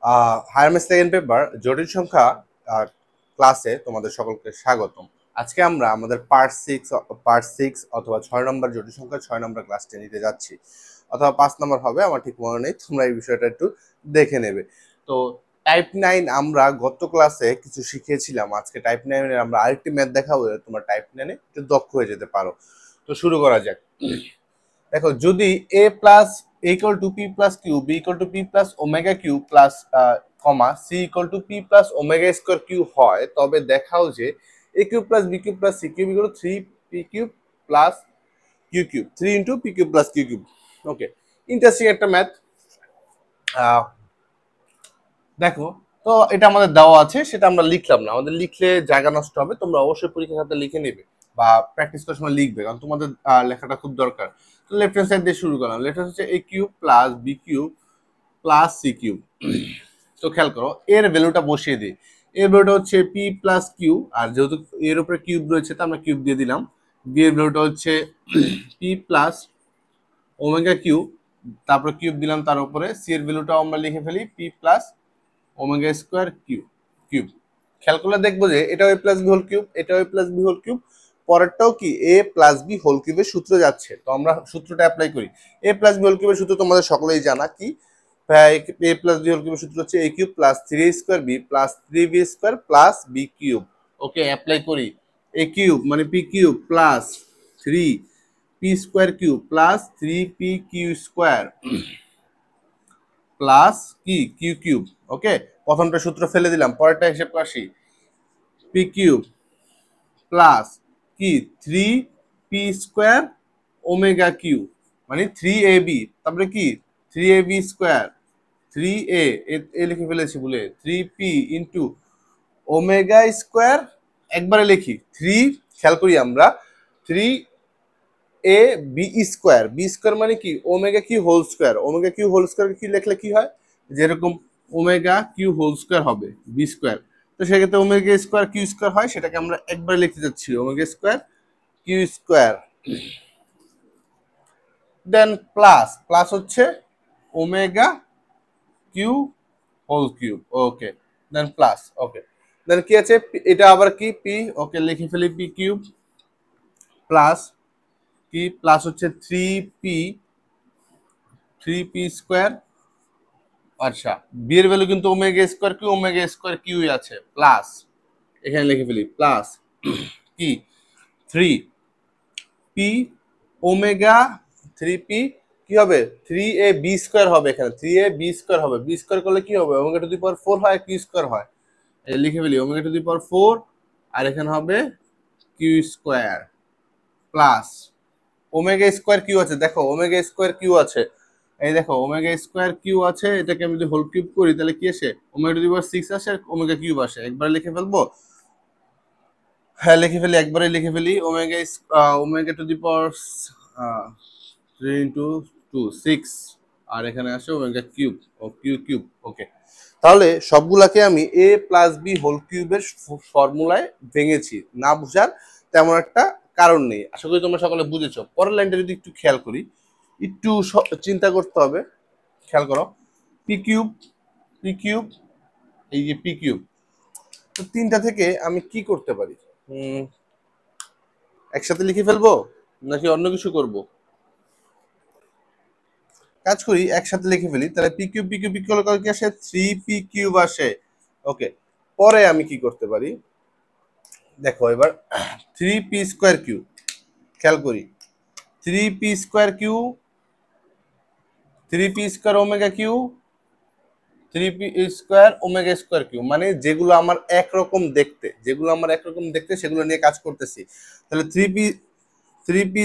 Higher math second paper জটিল সংখ্যা ক্লাসে তোমাদের সকলকে স্বাগতম। আজকে আমরা আমাদের পার্ট 6 অথবা 6 নম্বর জটিল সংখ্যা 6 নম্বর ক্লাসটি নিতে যাচ্ছি, অথবা 5 নম্বর হবে, আমার ঠিক মনে নেই, তোমরা এই বিষয়টা একটু দেখে নেবে। তো টাইপ 9 আমরা গত ক্লাসে কিছু শিখিয়েছিলাম, আজকে টাইপ 9 আমরা আরেকটি ম্যাথ দেখাবো, তোমরা টাইপ 9 একটু দক্ষ হয়ে যেতে পারো। তো শুরু করা যাক। দেখো, যদি a plus equal to p plus q, b equal to p plus omega q plus c equal to p plus omega square q হয়, তবে দেখাও যে a cube plus b cube plus c cube equal to 3p cube plus q cube, 3 into p cube plus q cube. Okay, interesting একটা math. দেখো, তো এটা আমাদের দেওয়া আছে, সেটা আমরা লিখলাম না, আমাদের লিখলে জায়গা নষ্ট হবে। তোমরা অবশ্যই পরীক্ষা খাতা লিখে নেবে বা প্র্যাকটিস করার সময় লিখবে, কারণ তোমাদের লেখাটা খুব দরকার। তো লেফট হ্যান্ড সাইড দিয়ে শুরু করলাম। লেফট হ্যান্ড হচ্ছে a cube plus b cube plus c cube. তো খেয়াল করো, এর ভ্যালুটা বসিয়ে দিই। এর ভ্যালুটা হচ্ছে পি প্লাস কিউ, আর যেহেতু এর উপরে কিউব রয়েছে তো আমরা কিউব দিয়ে দিলাম। বি এর ভ্যালুটা হচ্ছে পি প্লাস ওমেগা কিউ, তারপরে কিউব দিলাম তার উপরে। সি এর ভ্যালুটাও আমরা লিখে ফেলি, P plus omega square cube cube. খেয়াল করলে দেখবো যে এটাও এ প্লাস বি হোল কিউব, এটাও এ প্লাস বি হোল কিউব, পরেরটাও কি এ প্লাস বি হোল কিউবের সূত্র যাচ্ছে। তো আমরা সূত্রটা অ্যাপ্লাই করি। এ প্লাস বি হোল কিউবের সূত্র তোমাদের সকলেই জানা, কি এ প্লাস বি হোল কিউবের সূত্র হচ্ছে a cube plus 3a² b plus 3b² plus b cube. Okay, apply করি। এ কিউব মানে p cube plus 3p² cube plus 3p² plus কি কিউ কিউব। ওকে, প্রথমটা সূত্র ফেলে দিলাম, পরেরটা হিসেব আসি। পি কিউব প্লাস কি 3p² ওমেগা কিউ মানে 3ab, তারপরে কি 3ab², 3a এ লিখে ফেলেছি ভুলে, 3p ইন্টু ওমেগা স্কোয়ার, একবারে লিখি 3, খেয়াল করি আমরা, 3ab², বি² মানে কি omega q whole square. Omega q whole square কি লিখলে কি হয়, যেরকম ওমেগা কিউ হোল স্কোয়ার হবে বি², তো সেক্ষেত্রে ওমেগা স্কোয়ার কিউ স্কোয়ার হয়, সেটাকে আমরা একবারে লিখতে যাচ্ছি ওমেগা স্কোয়ার কিউ স্কোয়ার। দেন প্লাস প্লাস হচ্ছে omega q whole cube. Okay, দেন প্লাস। ওকে, দেন কি আছে, এটা আবার কি পি। ওকে, লিখে ফেলি পি কিউব প্লাস কি প্লাস হচ্ছে 3p² আচ্ছা, বি এর ভ্যালু কিন্তু ওমেগা স্কোয়ার কিউ আছে, প্লাস এখানে লিখে ফেলি প্লাস কি 3p ওমেগা 3p কি হবে, 3ab² হবে, এখানে 3ab² হবে। বি² করলে কি হবে, ওমেগা টু দি পাওয়ার 4 হয়, কিউ² হয়। লিখে ফেলি ওমেগা টু দি পাওয়ার 4, আর এখানে হবে কিউ² প্লাস ওমেগা স্কোয়ার কিউ আছে। দেখো ওমেগা স্কোয়ার কিউ আছে, এই দেখো ওমেগা স্কোয়ার কিউ আছে, এটাকে আমি যদি হোল কিউব করি তাহলে কি আসে, ওমেগা টু দি পাওয়ার 6 আসে, আর ওমেগা কিউব আসে। একবার লিখে ফেলবো, হ্যাঁ লিখে ফেলি, একবারে লিখে ফেলি। ওমেগা টু দি পাওয়ার 3 × 2 6, আর এখানে আসে omega cube O Q cube. ওকে, তাহলে সবগুলাকে আমি এ প্লাস বি হোল কিউবের ফর্মুলায় ভেঙেছি। না বুঝার তেমন একটা কারণ নেই, আশা করি তোমরা সকলে বুঝেছো। পরের লাইনটা যদি একটু খেয়াল করি, একটু চিন্তা করতে হবে। খেয়াল করো, পি কিউব পি কিউব, এই যে পি কিউব, তো তিনটা থেকে আমি কি করতে পারি, একসাথে লিখে ফেলবো নাকি অন্য কিছু করব? কাজ করি, একসাথে লিখে ফেলি। তাহলে পি কিউব কি আসে, 3p³ আসে। ওকে, পরে আমি কি করতে পারি, দেখো এবার 3p²কিউ, খেয়াল করি, 3p² 3p² omega q, 3p² omega square q, মানে যেগুলো আমার একরকম দেখতে, সেগুলো নিয়ে কাজ করতেছি। তাহলে 3p²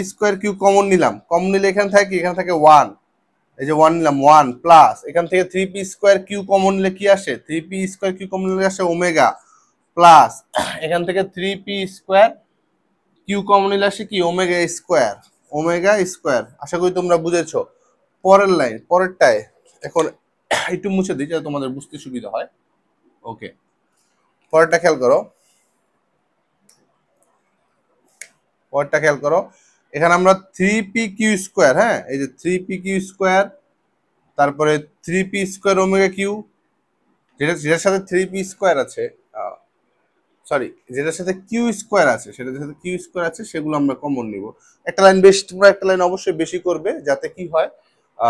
কমন নিলাম, কমন নিলে এখানে থাকে কি, এখানে থাকে 1, এই যে 1 নিলাম, 1 প্লাস এখান থেকে 3p² কমন নিলে কি আসে, 3p² কমন নিলে আসে ওমেগা, প্লাস এখান থেকে 3p² কমন নিলে আসে কি ওমেগা স্কোয়ার। আশা করি তোমরা বুঝেছো। পরের লাইন, পরেরটায় এখন একটু মুছে দিই যাতে তোমাদের বুঝতে সুবিধা হয়। ওকে, পরেরটা খেয়াল করো, এখানে আমরা 3p², এই যে 3p², তারপরে 3p² ওমেগা কিউ, যেটার সাথে থ্রি পি স্কোয়ার আছে, সরি, যেটার সাথে কিউ স্কোয়ার আছে, সেটার সাথে কিউ স্কোয়ার আছে, সেগুলো আমরা কমন নিব। একটা লাইন বেশি, তোমরা একটা লাইন অবশ্যই বেশি করবে, যাতে কি হয়,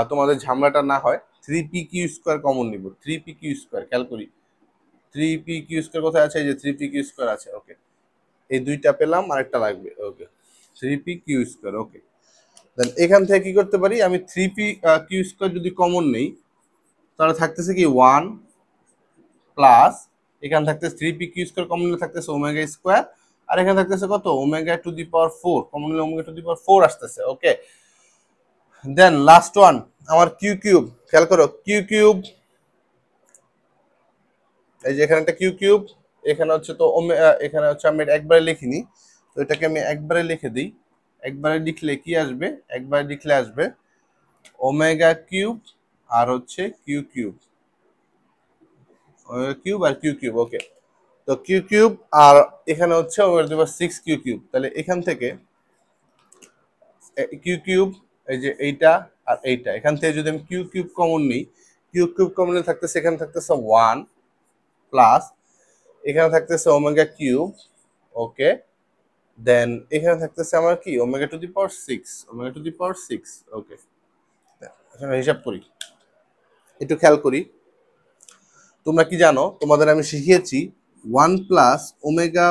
তোমাদের ঝামেলাটা না হয়। Three p q square common নিব, থ্রি পি কিউ স্কোয়ার, খেয়াল করি থ্রি পি কিউ স্কোয়ার কোথায় আছে, এই যে থ্রি পি কিউ স্কোয়ার আছে, ওকে। এই দুইটা পেলাম, আরেকটা লাগবে, okay, three p q square, okay. Then এখান থেকে কি করতে পারি, আমি থ্রি পি কিউ স্কোয়ার যদি কমন নেই, তাহলে থাকতেছে কি ওয়ান প্লাস, এখানে থাকতেছে three p q square common নিলে থাকতেছে ওমেগা স্কোয়ার, আর এখানে থাকতেছে কত, omega to the power four, common নিলে omega to the power four আসতেছে, ওকে। দেন লাস্ট ওয়ান আমার কিউ কিউব, খেয়াল করো কিউ কিউব, এই যে এখানে একটা কিউ কিউব, এখানে হচ্ছে তো এখানে হচ্ছে আমি একবারে লিখিনি, তো এটাকে আমি একবারে লিখে দিই। একবারে লিখলে কি আসবে, একবারে লিখলে আসবে ওমেগা কিউব আর হচ্ছে কিউ কিউব, কিউব আর কিউ কিউব, ওকে। তো কিউ কিউব আর এখানে হচ্ছে omega to the power six q cube, তাহলে এখান থেকে কিউ কিউব, এই যে এইটা আর এইটা, এখান থেকে যদি আমি কিউ কিউব কমন নিই, কিউ কিউব কমন নিলে থাকতেছে, এখানে থাকতেছে ওয়ান প্লাস, এখানে থাকতেছে ওমেগা কিউব, ওকে। দেন এখানে থাকতেছে আমার কি, omega to the power six, omega to the power six, okay. এখানে হিসাব করি, একটু খেয়াল করি। তোমরা কি জানো, তোমাদের আমি শিখিয়েছি one plus omega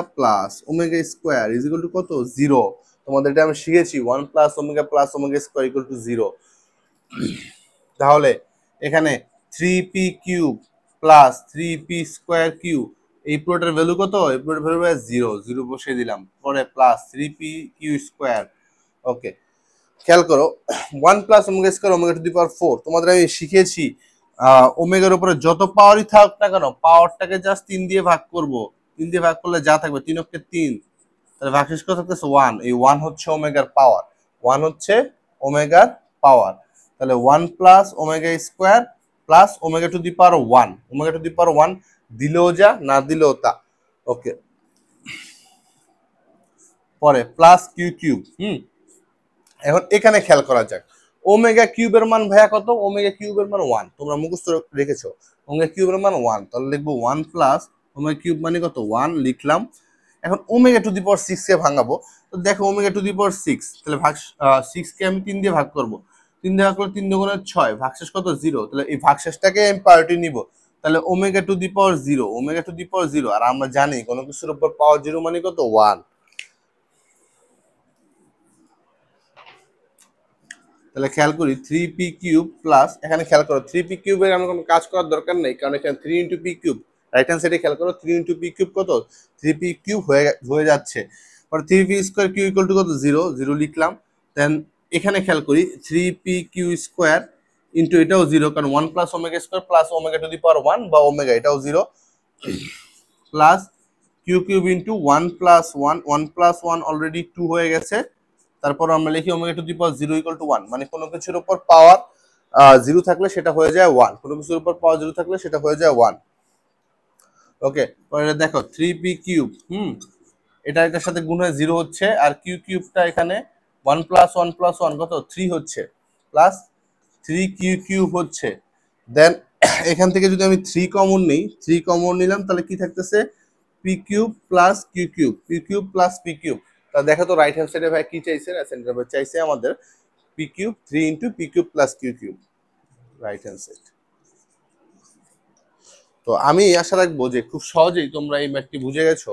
square is equal to কত, জিরো। তোমাদের এটা আমি শিখেছি, one plus omega square equal to zero. তাহলে এখানে three p cube plus three p square cube, এই পুরোটার ভ্যালু কত, এই পুরোটার ভ্যালু জিরো, জিরো বসিয়ে দিলাম, পরে plus three p q square, okay. খেয়াল করো, one plus omega square omega to the power four, তোমাদের আমি শিখিয়েছি ওমেগার উপরে যত পাওয়ারই থাক না কেন, পাওয়ারটাকে জাস্ট তিন দিয়ে ভাগ করব, তিন দিয়ে ভাগ করলে যা থাকবে তিন অক্ষে তিন, তাহলে ভাগশেষ কত থাকতেছে ওয়ান, এই ওয়ান হচ্ছে ওমেগার পাওয়ার, ওয়ান হচ্ছে ওমেগার পাওয়ার। তাহলে one plus omega square plus omega to the power one, omega to the power one দিলেও যা, না দিলেও তা, ওকে। পরে প্লাস কিউ কিউব, এখন এখানে খেয়াল করা যাক, ওমেগা কিউবের মান ভাইয়া কত, ওমেগা কিউবের মান ওয়ান, তোমরা মুখস্থ রেখেছো, ওমেগা কিউবের মান ওয়ান, তাহলে লিখবো ওয়ান প্লাস ওমেগা কিউব মানে কত, ওয়ান লিখলাম। এখন omega to the power six কে ভাঙাবো, তো দেখো omega to the power six, তাহলে ভাগ সিক্স কে আমি তিন দিয়ে ভাগ করবো, তিন দিয়ে ভাগ করলে তিন দুগুণে ছয়, ভাগশেষ কত, জিরো, তাহলে এই ভাগশেষটাকে আমি প্রায়োরিটি নিব, তাহলে omega to the power zero, omega to the power zero, আর আমরা জানি কোনো কিছুর উপর পাওয়ার জিরো মানে কত, ওয়ান। তাহলে খেয়াল করি থ্রি পি কিউব প্লাস, এখানে খেয়াল করো থ্রি পি কিউবের আমার কোনো কাজ করার দরকার নেই, কারণ এখানে three into p cube, right hand সাইডে খেয়াল করো থ্রি ইন্টু পি কিউব কত, থ্রি পি কিউব হয়ে যাচ্ছে, পরে three p square q equal to কত, জিরো, জিরো লিখলাম। দেন এখানে খেয়াল করি three p q square into এটাও জিরো, কারণ one plus omega square plus omega to the power one বা ওমেগা, এটাও zero, plus q cube into one plus one, one plus one already two হয়ে গেছে, তারপর আমরা লিখি omega to the power zero equal to one, মানে কোনো কিছুর উপর পাওয়ার জিরো থাকলে সেটা হয়ে যায় ওয়ান, কোনো কিছুর উপর পাওয়ার জিরো থাকলে সেটা হয়ে যায় ওয়ান, ওকে। পরে দেখো থ্রি পি কিউব, এটা এটার সাথে গুণ হয়ে জিরো হচ্ছে, আর কিউ কিউবটা এখানে ওয়ান প্লাস ওয়ান কত, থ্রি হচ্ছে, প্লাস থ্রি কিউ কিউব হচ্ছে। দেন এখান থেকে যদি আমি থ্রি কমন নিই, থ্রি কমন নিলাম, তাহলে কি থাকতেছে, p cube plus q cube, p cube plus p cube. তা দেখো তো রাইট হ্যান্ড সাইডে ভাই কি চাইছে, সেন্টার ভাই চাইছে আমাদের p cube three into p cube plus q cube, right hand side. তো আমি আশা রাখবো যে খুব সহজেই তোমরা এই ম্যাথটি বুঝে গেছো।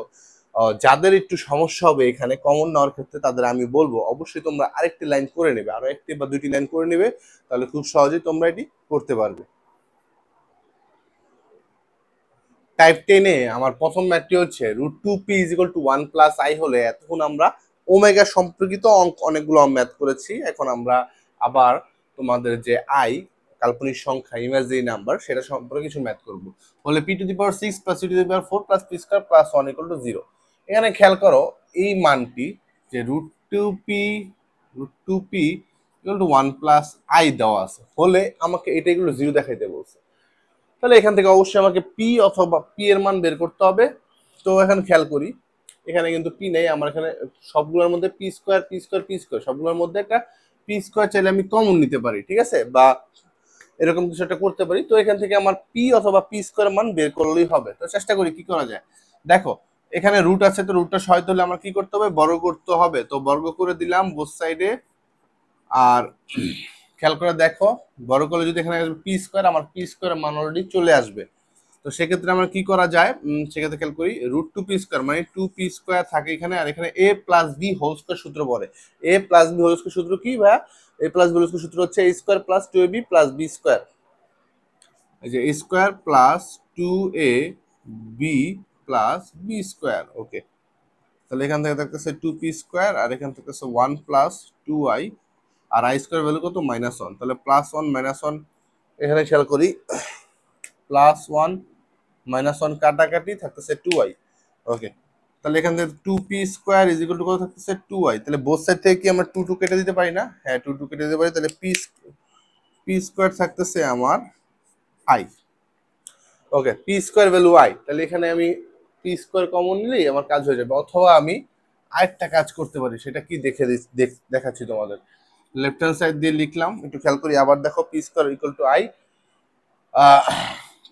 যাদের একটু সমস্যা হবে এখানে কমন নেওয়ার ক্ষেত্রে, তাদের আমি বলবো অবশ্যই তোমরা আরেকটি লাইন করে নেবে, আরো একটি বা দুইটি লাইন করে নেবে, তাহলে খুব সহজেই তোমরা এটি করতে পারবে। টাইপ 10-এ আমার প্রথম ম্যাথটি হচ্ছে root two p is equal to one plus i হলে, এতক্ষণ আমরা ওমেগা সম্পর্কিত অনেকগুলো ম্যাথ করেছি, এখন আমরা আবার তোমাদের যে আই কাল্পনিক সংখ্যা ইমাজিনারি নাম্বার সেটা সম্পর্কে কিছু ম্যাথ করব। বলে p to the power six plus p to the power four plus p square plus one equal to zero. এখানে খেয়াল করো এই মানটি যে root two p equal to one plus i দেওয়া আছে, হলে আমাকে এটা এগুলো জিরো দেখাইতে বলছে, তাহলে এখান থেকে অবশ্যই আমাকে পি অথবা পি এর মান বের করতে হবে। তো এখানে খেয়াল করি এখানে কিন্তু পি নেই, আমার এখানে সবগুলোর মধ্যে P square p square p square, সবগুলোর মধ্যে একটা পি স্কোয়ার চাইলে আমি কমন নিতে পারি, ঠিক আছে, বা এরকম কিছু একটা করতে পারি। তো এখান থেকে আমার পি অথবা পি স্কোয়ার মান বের করলেই হবে। তো চেষ্টা করি কি করা যায়। দেখো এখানে রুট আছে, তো রুটটা সহায়তা হলে আমার কি করতে হবে, বর্গ করতে হবে। তো বর্গ করে দিলাম বোথ সাইডে। আর খেয়াল করে দেখো, বড় করলে যদি এখানে পি স্কোয়ার, আমার পি স্কোয়ার মান অলরেডি চলে আসবে। তো সেক্ষেত্রে আমরা কি করা যায়, সেক্ষেত্রে খেয়াল করি রুট টু পি স্কোয়ার মানে টু পি স্কোয়ার থাকে এখানে, আর এখানে এ প্লাস বি হোল স্কোয়ার সূত্র পড়ে। এ প্লাস বি হোল স্কোয়ার সূত্র কি ভাইয়া? এ প্লাস বি হোল স্কোয়ার সূত্র হচ্ছে এ square plus two a b plus b square. এই যে এ square plus two a b plus b square. ওকে, তাহলে এখান থেকে থাকতেছে টু পি স্কোয়ার, আর এখান থেকে ওয়ান প্লাস টু আই, আর আই স্কোয়ার ভ্যালু কত, মাইনাস ওয়ান। তাহলে প্লাস ওয়ান মাইনাস ওয়ান, এখানে খেয়াল করি প্লাস ওয়ান মাইনাস ওয়ান কাটাকাটি থাকতেছে টু আই। ওকে, তাহলে এখান থেকে two p square is equal to কত থাকতেছে, টু আই। তাহলে বোথ সাইড থেকে কি আমরা টু টু কেটে দিতে পারি না? হ্যাঁ, টু টু কেটে দিতে পারি। তাহলে পি স্কোয়ার থাকতেছে আমার I. Okay, P square value I. তাহলে এখানে আমি পি স্কোয়ার কমন নিলেই আমার কাজ হয়ে যাবে। অথবা আমি আরেকটা কাজ করতে পারি, সেটা কি দেখাচ্ছি তোমাদের। লেফট হ্যান্ড সাইড দিয়ে লিখলাম, একটু খেয়াল করি আবার দেখো, p square equal to i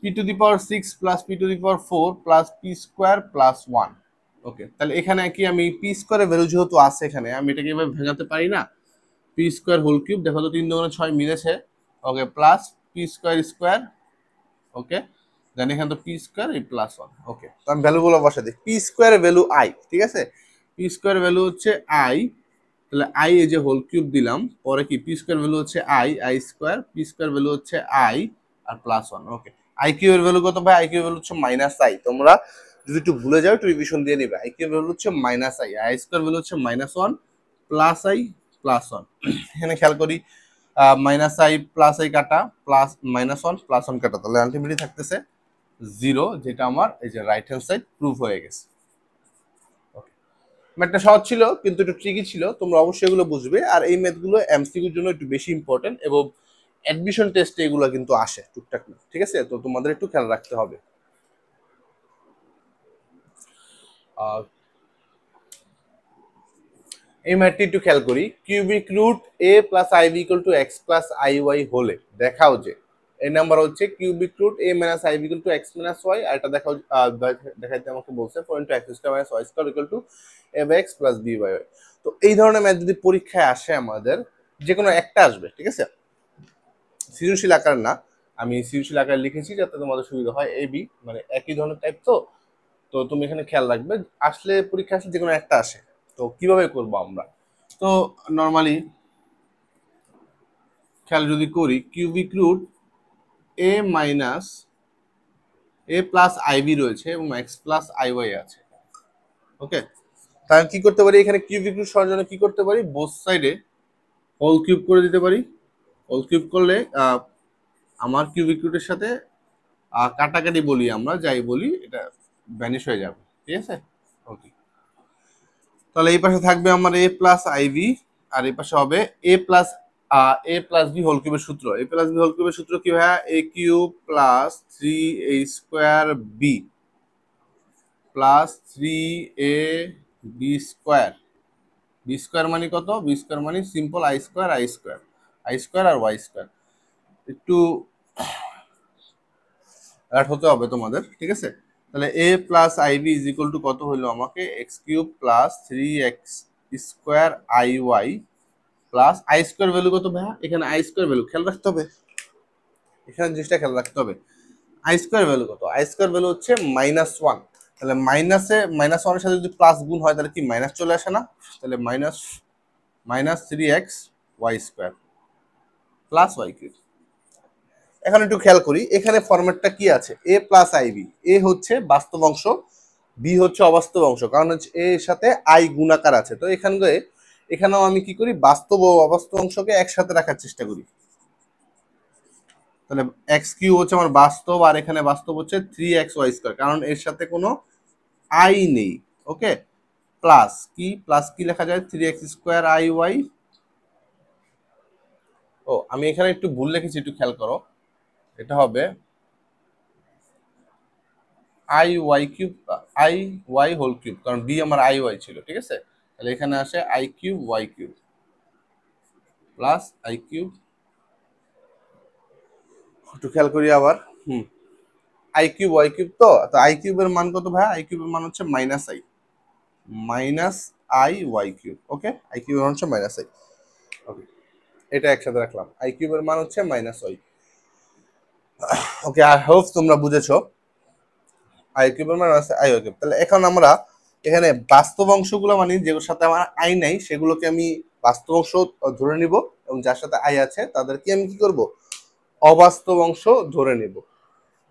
p to the power six plus p to the power four plus p square plus one. Okay, তাহলে এখানে কি আমি পি স্কোয়ারের ভ্যালু যেহেতু আছে এখানে, আমি এটাকে এভাবে ভেঙাতে পারি না? পি স্কোয়ার হোল কিউব, দেখো তো তিন দুগুণে ছয় মিলেছে। ওকে, plus p square square. Okay, then এখানে তো পি স্কোয়ার এই প্লাস ওয়ান। ওকে, তো আমি ভ্যালুগুলো বসা দিই। পি স্কোয়ারের ভ্যালু আই, ঠিক আছে? পি স্কোয়ার ভ্যালু হচ্ছে আই। তাহলে আই এই যে হোল কিউব দিলাম, পরে কি পি স্কোয়ার ভ্যালু হচ্ছে i, i square, p square value হচ্ছে আই আর plus one. Okay, i q এর ভ্যালু কত ভাই? আই কিউ ভ্যালু হচ্ছে মাইনাস আই। তোমরা যদি একটু ভুলে যাও একটু রিভিশন দিয়ে নিবে। আই কিউ ভ্যালু হচ্ছে minus i, i square value হচ্ছে minus one plus i plus one. এখানে খেয়াল করি মাইনাস আই প্লাস আই কাটা, plus minus one plus one কাটা, তাহলে আলটিমেটলি থাকতেছে জিরো, যেটা আমার এই যে রাইট হ্যান্ড সাইড প্রুভ হয়ে গেছে। ম্যাথটা সহজ ছিল কিন্তু একটু ট্রিকি ছিল, তোমরা অবশ্যই এগুলো বুঝবে। আর এই ম্যাথগুলো এমসিকিউর জন্য একটু বেশি ইম্পর্টেন্ট, এবং অ্যাডমিশন টেস্টে এগুলো কিন্তু আসে টুকটাক না, ঠিক আছে? তো তোমাদের একটু খেয়াল রাখতে হবে। এই ম্যাথটি একটু খেয়াল করি, cubic root a plus i b equal to x plus i y হলে দেখাও যে, এই নাম্বার হচ্ছে cubic root a minus i b equal to x minus y, আর এটা দেখাও দেখাইতে আমাকে বলছে four into x square minus y square equal to f x plus b y y. তো এই ধরনের ম্যাথ যদি পরীক্ষায় আসে, আমাদের যে কোনো একটা আসবে, ঠিক আছে? সৃজনশীল আকার না, আমি সৃজনশীল আকারে লিখেছি যাতে তোমাদের সুবিধা হয়। এ বি মানে একই ধরনের টাইপ, তো তো তুমি এখানে খেয়াল রাখবে, আসলে পরীক্ষা আসলে যে কোনো একটা আসে। তো কিভাবে করবো আমরা? তো নর্মালি খেয়াল যদি করি, cubic root a minus A plus IB রয়েছে এবং এক্স প্লাস আই ওয়াই আছে। ওকে, তাহলে কি করতে পারি, এখানে কিউবিক রুট সরানোর জন্য কি করতে পারি, বোথ সাইডে হোল কিউব করে দিতে পারি। হোল কিউব করলে আমার কিউবিক রুটের সাথে কাটাকাটি বলি, আমরা যাই বলি, এটা ভ্যানিশ হয়ে যাবে, ঠিক আছে? ওকে, তাহলে এই পাশে থাকবে আমার এ প্লাস আইভি, আর এই পাশে হবে এ প্লাস বি হোল কিউবের সূত্র। এ প্লাস বি হোল কিউবের সূত্র কি হয়? A cube plus three a square b plus three a b square. B square মানে কত? বি স্কোয়ার মানে simple i square i square, i square আর ওয়াই স্কোয়ার। একটু অ্যাড হতে হবে তোমাদের, ঠিক আছে? তাহলে a plus i b is equal to কত হলো আমাকে, x cube plus three x square i y plus i square value কত ভাইয়া? এখানে আই স্কোয়ার ভ্যালু খেয়াল রাখতে হবে, এখানে জিনিসটা খেয়াল রাখতে হবে। আই স্কোয়ার ভ্যালু কত? আই স্কোয়ার ভ্যালু হচ্ছে মাইনাস ওয়ান। তাহলে মাইনাস ওয়ানের সাথে যদি প্লাস গুণ হয় তাহলে কি মাইনাস চলে আসে না? তাহলে minus minus three x y square plus y cube. এখন একটু খেয়াল করি, এখানে ফরম্যাটটা কি আছে, a plus i b. A হচ্ছে বাস্তব অংশ, বি হচ্ছে অবাস্তব অংশ, কারণ হচ্ছে এর সাথে আই গুণাকার আছে। তো এখানেও আমি কি করি, বাস্তব ও অবাস্তব অংশকে একসাথে রাখার চেষ্টা করি। তাহলে এক্স কিউ হচ্ছে আমার বাস্তব, আর এখানে বাস্তব হচ্ছে থ্রি এক্স ওয়াই স্কোয়ার, কারণ এর সাথে কোনো আই নেই। ওকে, প্লাস কি লেখা যায়, three x square i y. ও, আমি এখানে একটু ভুল লিখেছি, একটু খেয়াল করো, এটা হবে i y cube, i y whole cube, কারণ বি আমার আই ওয়াই ছিল, ঠিক আছে? তাহলে এখানে আসে i cube y cube plus i cube একটু খেয়াল করি আবার। আই কিউব ওয়াই কিউব, তো আই কিউবের মান কত ভাই? আই কিউবের মান হচ্ছে minus i y cube. Okay, i কিউবের মান হচ্ছে মাইনাস আই। ওকে, এটা একসাথে রাখলাম। আই কিউবের মান হচ্ছে minus y. Okay, I hope তোমরা বুঝেছো। আই কিউবের মান আছে আই ওয়াই কিউব। তাহলে এখন আমরা এখানে বাস্তব অংশগুলো মানে যেগুলোর সাথে আমার আই নাই সেগুলোকে আমি বাস্তব অংশ ধরে নিব, এবং যার সাথে আই আছে তাদেরকে আমি কি করব? অবাস্তব অংশ ধরে নিব।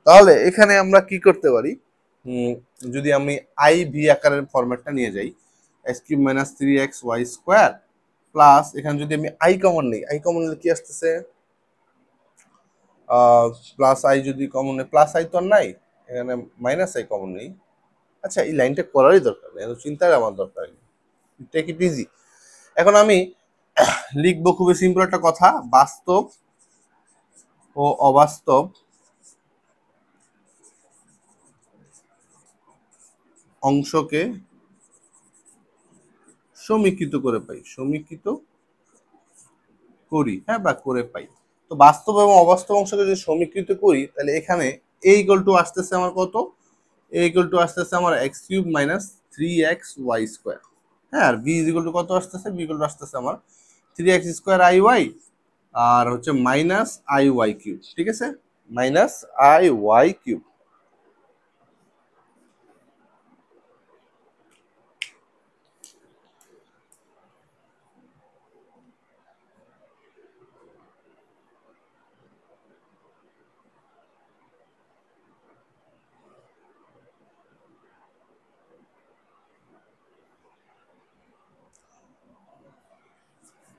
তাহলে এখানে আমরা কি করতে পারি? যদি আমি আই ভি আকারের ফরম্যাটটা নিয়ে যাই, x cube minus three x y square plus, এখানে যদি আমি আই কমন নিই, আই কমন নিলে কি আসতেছে? প্লাস আই যদি কমন নেই, প্লাস আই তো আর নাই, এখানে মাইনাস আই কমন নেই। আচ্ছা, এই লাইনটা করারই দরকার নেই, এত চিন্তার আমার দরকার নেই, টেক ইট ইজি। এখন আমি লিখবো খুবই সিম্পল একটা কথা, বাস্তব ও অবাস্তব অংশকে সমীকৃত করে পাই, সমীকৃত করি, হ্যাঁ, বা করে পাই। তো বাস্তব এবং অবাস্তব অংশকে যদি সমীকৃত করি, তাহলে এখানে এ ইকুয়াল টু আসতেছে আমার কত? এ ইকুয়াল টু আসতেছে আমার x cube minus three x y square. হ্যাঁ, আর বি ইজ ইকুয়াল টু কত আসতেছে? বি ইকুয়াল টু আসতেছে আমার three x square i y, আর হচ্ছে মাইনাস আই ওয়াই কিউব। ঠিক আছে, minus i y cube.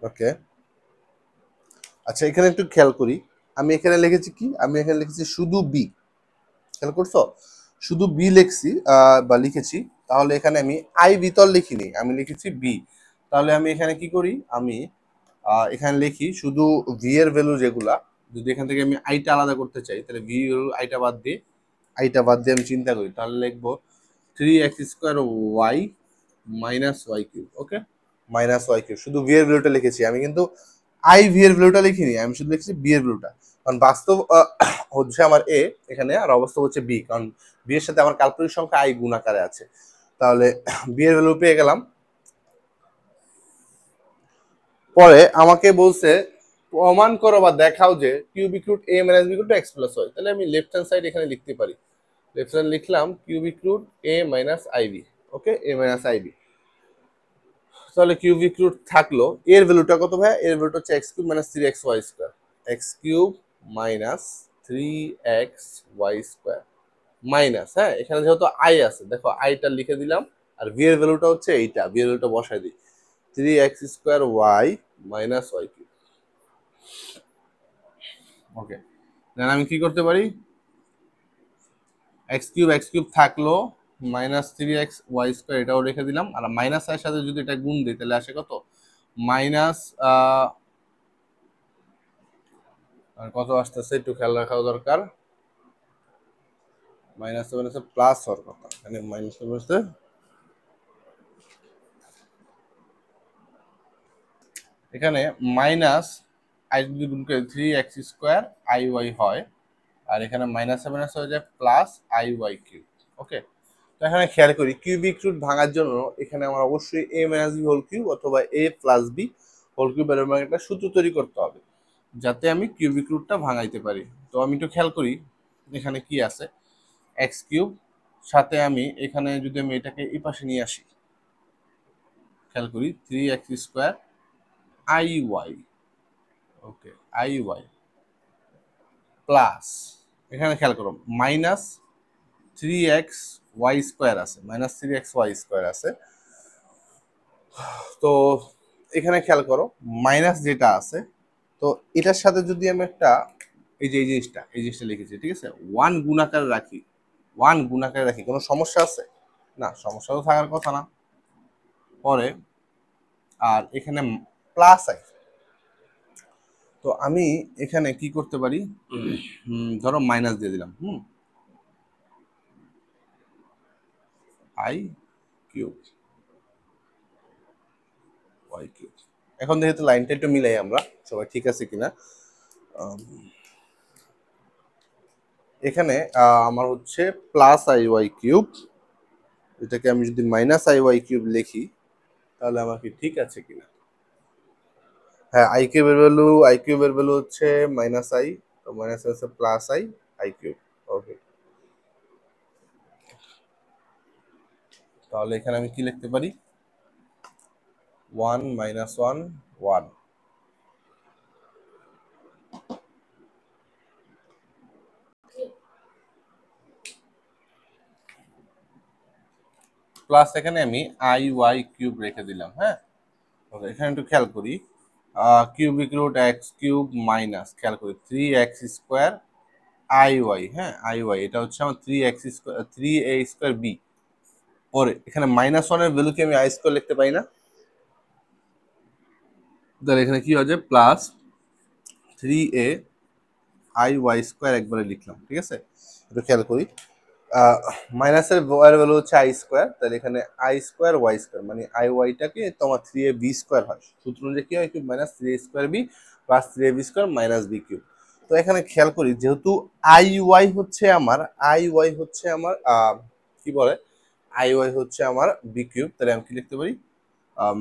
Okay, আচ্ছা, এখানে একটু খেয়াল করি। আমি এখানে লিখেছি কি? আমি এখানে লিখেছি শুধু বি। খেয়াল করছো? শুধু বি লিখছি বা লিখেছি। তাহলে এখানে আমি আই ভিতর লিখিনি, আমি লিখেছি বি। তাহলে আমি এখানে কি করি? আমি এখানে লিখি শুধু ভি এর ভ্যালু যেগুলা, যদি এখান থেকে আমি আইটা আলাদা করতে চাই, তাহলে ভি এর আইটা বাদ দিয়ে আমি চিন্তা করি, তাহলে লিখবো three x square y minus y cube. Okay, minus y cube, শুধু ভি এর ভ্যালুটা লিখেছি আমি, কিন্তু আই ভি এর ভ্যালুটা লিখিনি, আমি শুধু লিখেছি বি এর ভ্যালুটা। কারণ বাস্তব হচ্ছে আমার এ এখানে, আর অবাস্তব হচ্ছে বি, কারণ বি এর সাথে আমার কাল্পনিক সংখ্যা আই গুণ আকারে আছে। তাহলে বি এর ভ্যালু পেয়ে গেলাম। পরে আমাকে বলছে প্রমাণ করো বা দেখাও যে cubic root a minus b two x plus y. তাহলে আমি লেফট হ্যান্ড সাইড এখানে লিখতে পারি, লেফট হ্যান্ড লিখলাম cubic root a minus i b. Okay, a minus i b. তাহলে কিউবিক রুট থাকলো, এর ভ্যালুটা কত ভাই? এর ভ্যালুটা হচ্ছে x cube minus three x y square, x cube minus three x y square minus, হ্যাঁ, এখানে যেহেতু আই আছে, দেখো আইটা লিখে দিলাম, আর ভি এর ভ্যালুটা হচ্ছে এইটা, ভি এর ভ্যালুটা বসাই দিই, three x square y minus y cube. Okay, then আমি কি করতে পারি? এক্স কিউব থাকলো, minus three x y square এটাও রেখে দিলাম, আর মাইনাস এর সাথে যদি এটা গুণ দিই তাহলে আসে কত? মাইনাস আর কত আসতেছে একটু খেয়াল রাখা দরকার। মাইনাস মাইনাসে প্লাস হওয়ার কথা, এখানে মাইনাস মাইনাসে এখানে মাইনাস আই যদি গুণ করে three x square i y হয়, আর এখানে মাইনাস মাইনাস হয়ে যায় plus i y cube. Okay, তো এখানে খেয়াল করি কিউবিক রুট ভাঙার জন্য এখানে আমার অবশ্যই এ মাইনাস বি হোল কিউব অথবা এ প্লাস বি হোল কিউব এর একটা সূত্র তৈরি করতে হবে, যাতে আমি কিউবিক রুটটা ভাঙাইতে পারি। তো আমি একটু খেয়াল করি এখানে কি আছে, এক্স কিউব, সাথে আমি এখানে যদি আমি এটাকে এই পাশে নিয়ে আসি, খেয়াল করি three x square i y. Okay, i y plus, এখানে খেয়াল করো minus three x y square আছে, minus three x y square আছে। তো এখানে খেয়াল করো মাইনাস যেটা আছে, তো এটার সাথে যদি আমি একটা এই জিনিসটা লিখেছি, ঠিক আছে, ওয়ান গুণাকারে রাখি, কোনো সমস্যা আছে? না, সমস্যা তো থাকার কথা না। পরে আর এখানে প্লাস আই, তো আমি এখানে কি করতে পারি? ধরো মাইনাস দিয়ে দিলাম, আই কিউব ওয়াই কিউব। এখন যেহেতু লাইনটা একটু মিলাই আমরা সবাই, ঠিক আছে কিনা। এখানে আমার হচ্ছে প্লাস আই ওয়াই কিউব, এটাকে আমি যদি মাইনাস আই ওয়াই কিউব লিখি তাহলে আমার কি ঠিক আছে কিনা? হ্যাঁ, আই কিউবের ভ্যালু হচ্ছে মাইনাস আই, তো মাইনাস হচ্ছে প্লাস আই, আই কিউব। ওকে, তাহলে এখানে আমি কি লিখতে পারি? 1 মাইনাস 1 1 প্লাস এখানে আমি আই ওয়াই কিউব রেখে দিলাম। হ্যাঁ, ওকে, এখানে একটু খেয়াল করি, cubic root x cube minus, খেয়াল করি 3x² আই ওয়াই। হ্যাঁ, আই ওয়াই এটা হচ্ছে আমার 3x² 3a² বি। পরে এখানে মাইনাস ওয়ানের ভ্যালু কি আমি আই স্কোয়ার লিখতে পারি না? তাহলে এখানে কি হচ্ছে প্লাস 3a² একবারে লিখলাম, ঠিক আছে? একটু খেয়াল করি, মাইনাসের ভ্যালু হচ্ছে আই স্কোয়ার, তাহলে এখানে আই স্কোয়ার মানে আই ওয়াইটাকে তোমার 3ab² হয়, সূত্র অনুযায়ী কি হয়, cube minus 3a² b plus 3ab² minus b cube. তো এখানে খেয়াল করি, যেহেতু আই ওয়াই হচ্ছে আমার কি বলে, আই ওয়াই হচ্ছে আমার বি কিউব, তাহলে আমি কি লিখতে পারি,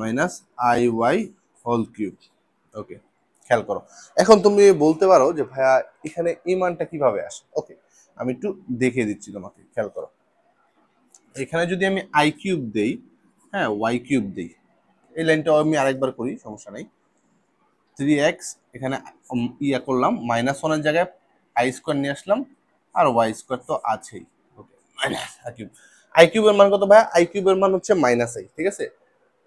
minus i y whole cube. Okay, খেয়াল করো। এখন তুমি বলতে পারো যে ভাইয়া এখানে এই মানটা কিভাবে আসে? ওকে, আমি একটু দেখিয়ে দিচ্ছি তোমাকে, খেয়াল করো। এখানে যদি আমি আই কিউব দেই, হ্যাঁ ওয়াই কিউব দেই, এই লাইনটা আমি আরেকবার করি, সমস্যা নাই। 3x, এখানে ইয়া করলাম, মাইনাস ওয়ানের জায়গায় আই স্কোয়ার নিয়ে আসলাম, আর ওয়াই স্কোয়ার তো আছেই। ওকে, মাইনাস আই কিউব। আই কিউবের মান কত ভাইয়া? আই কিউবের মান হচ্ছে মাইনাস আই, ঠিক আছে?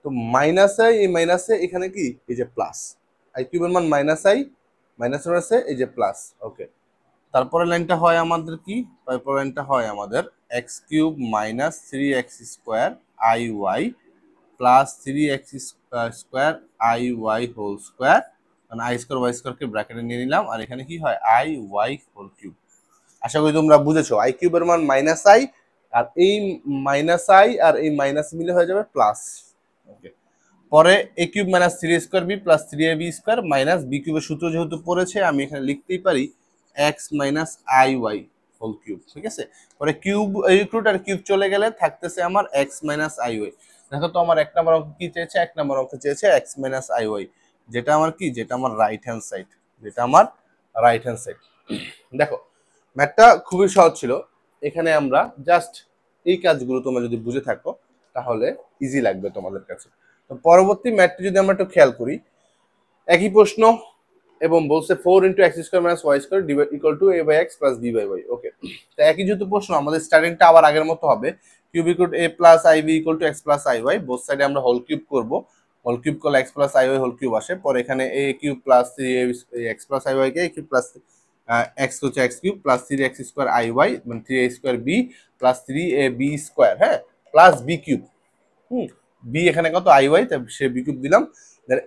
তো মাইনাস আই, এই মাইনাসে এখানে কি, এই যে প্লাস, আই কিউবের মান মাইনাস আই, মাইনাস আছে এই যে প্লাস। ওকে, তারপরে লাইনটা হয় আমাদের কি, তারপরে লাইনটা হয় আমাদের x cube minus 3x² i y plus 3x² i y whole square, মানে আই স্কোয়ার ওয়াই স্কোয়ারকে ব্র্যাকেটে নিয়ে নিলাম, আর এখানে কি হয় আই ওয়াই হোল কিউব। আশা করি তোমরা বুঝেছো, আই কিউবের মান মাইনাস আই, আর এই মাইনাস আই আর এই মাইনাস মিলে হয়ে যাবে প্লাস। ওকে, পরে a cube minus 3a² b plus 3ab² minus b কিউবের সূত্র যেহেতু পড়েছে, আমি এখানে লিখতেই পারি x minus i y whole cube, ঠিক আছে? পরে কিউব রুট আর কিউব চলে গেলে থাকতেছে আমার এক্স মাইনাস আই ওয়াই। দেখো তো আমার 1 নম্বর অঙ্ক কি চেয়েছে? 1 নম্বর অঙ্ক চেয়েছে এক্স মাইনাস আই ওয়াই, যেটা আমার কি, যেটা আমার রাইট হ্যান্ড সাইড, যেটা আমার রাইট হ্যান্ড সাইড। দেখো, ম্যাথটা খুবই সহজ ছিল। এখানে আমরা জাস্ট এই কাজগুলো তোমরা যদি বুঝে থাকো তাহলে ইজি লাগবে তোমাদের কাছে। তো পরবর্তী ম্যাথটি যদি আমরা একটু খেয়াল করি, একই প্রশ্ন এবং বলছে 4 × x² - y² equal to a/x plus b/y। ওকে, তো একই যেহেতু প্রশ্ন, আমাদের স্টার্টিংটা আবার আগের মতো হবে, cube equal to a plus আইb equal to x plus iy, both সাইডে আমরা হোল কিউব করব, হোল কিউব করলে x plus iy whole cube আসে, পরে এখানে a cube plus 3x plus iy কে কিউব প্লাস x হচ্ছে x cube plus 3x² iy মানে 3a² b প্লাস 3ab², হ্যাঁ, প্লাস b কিউব। বি এখানে কত iy, তাই সে বি কিউব দিলাম।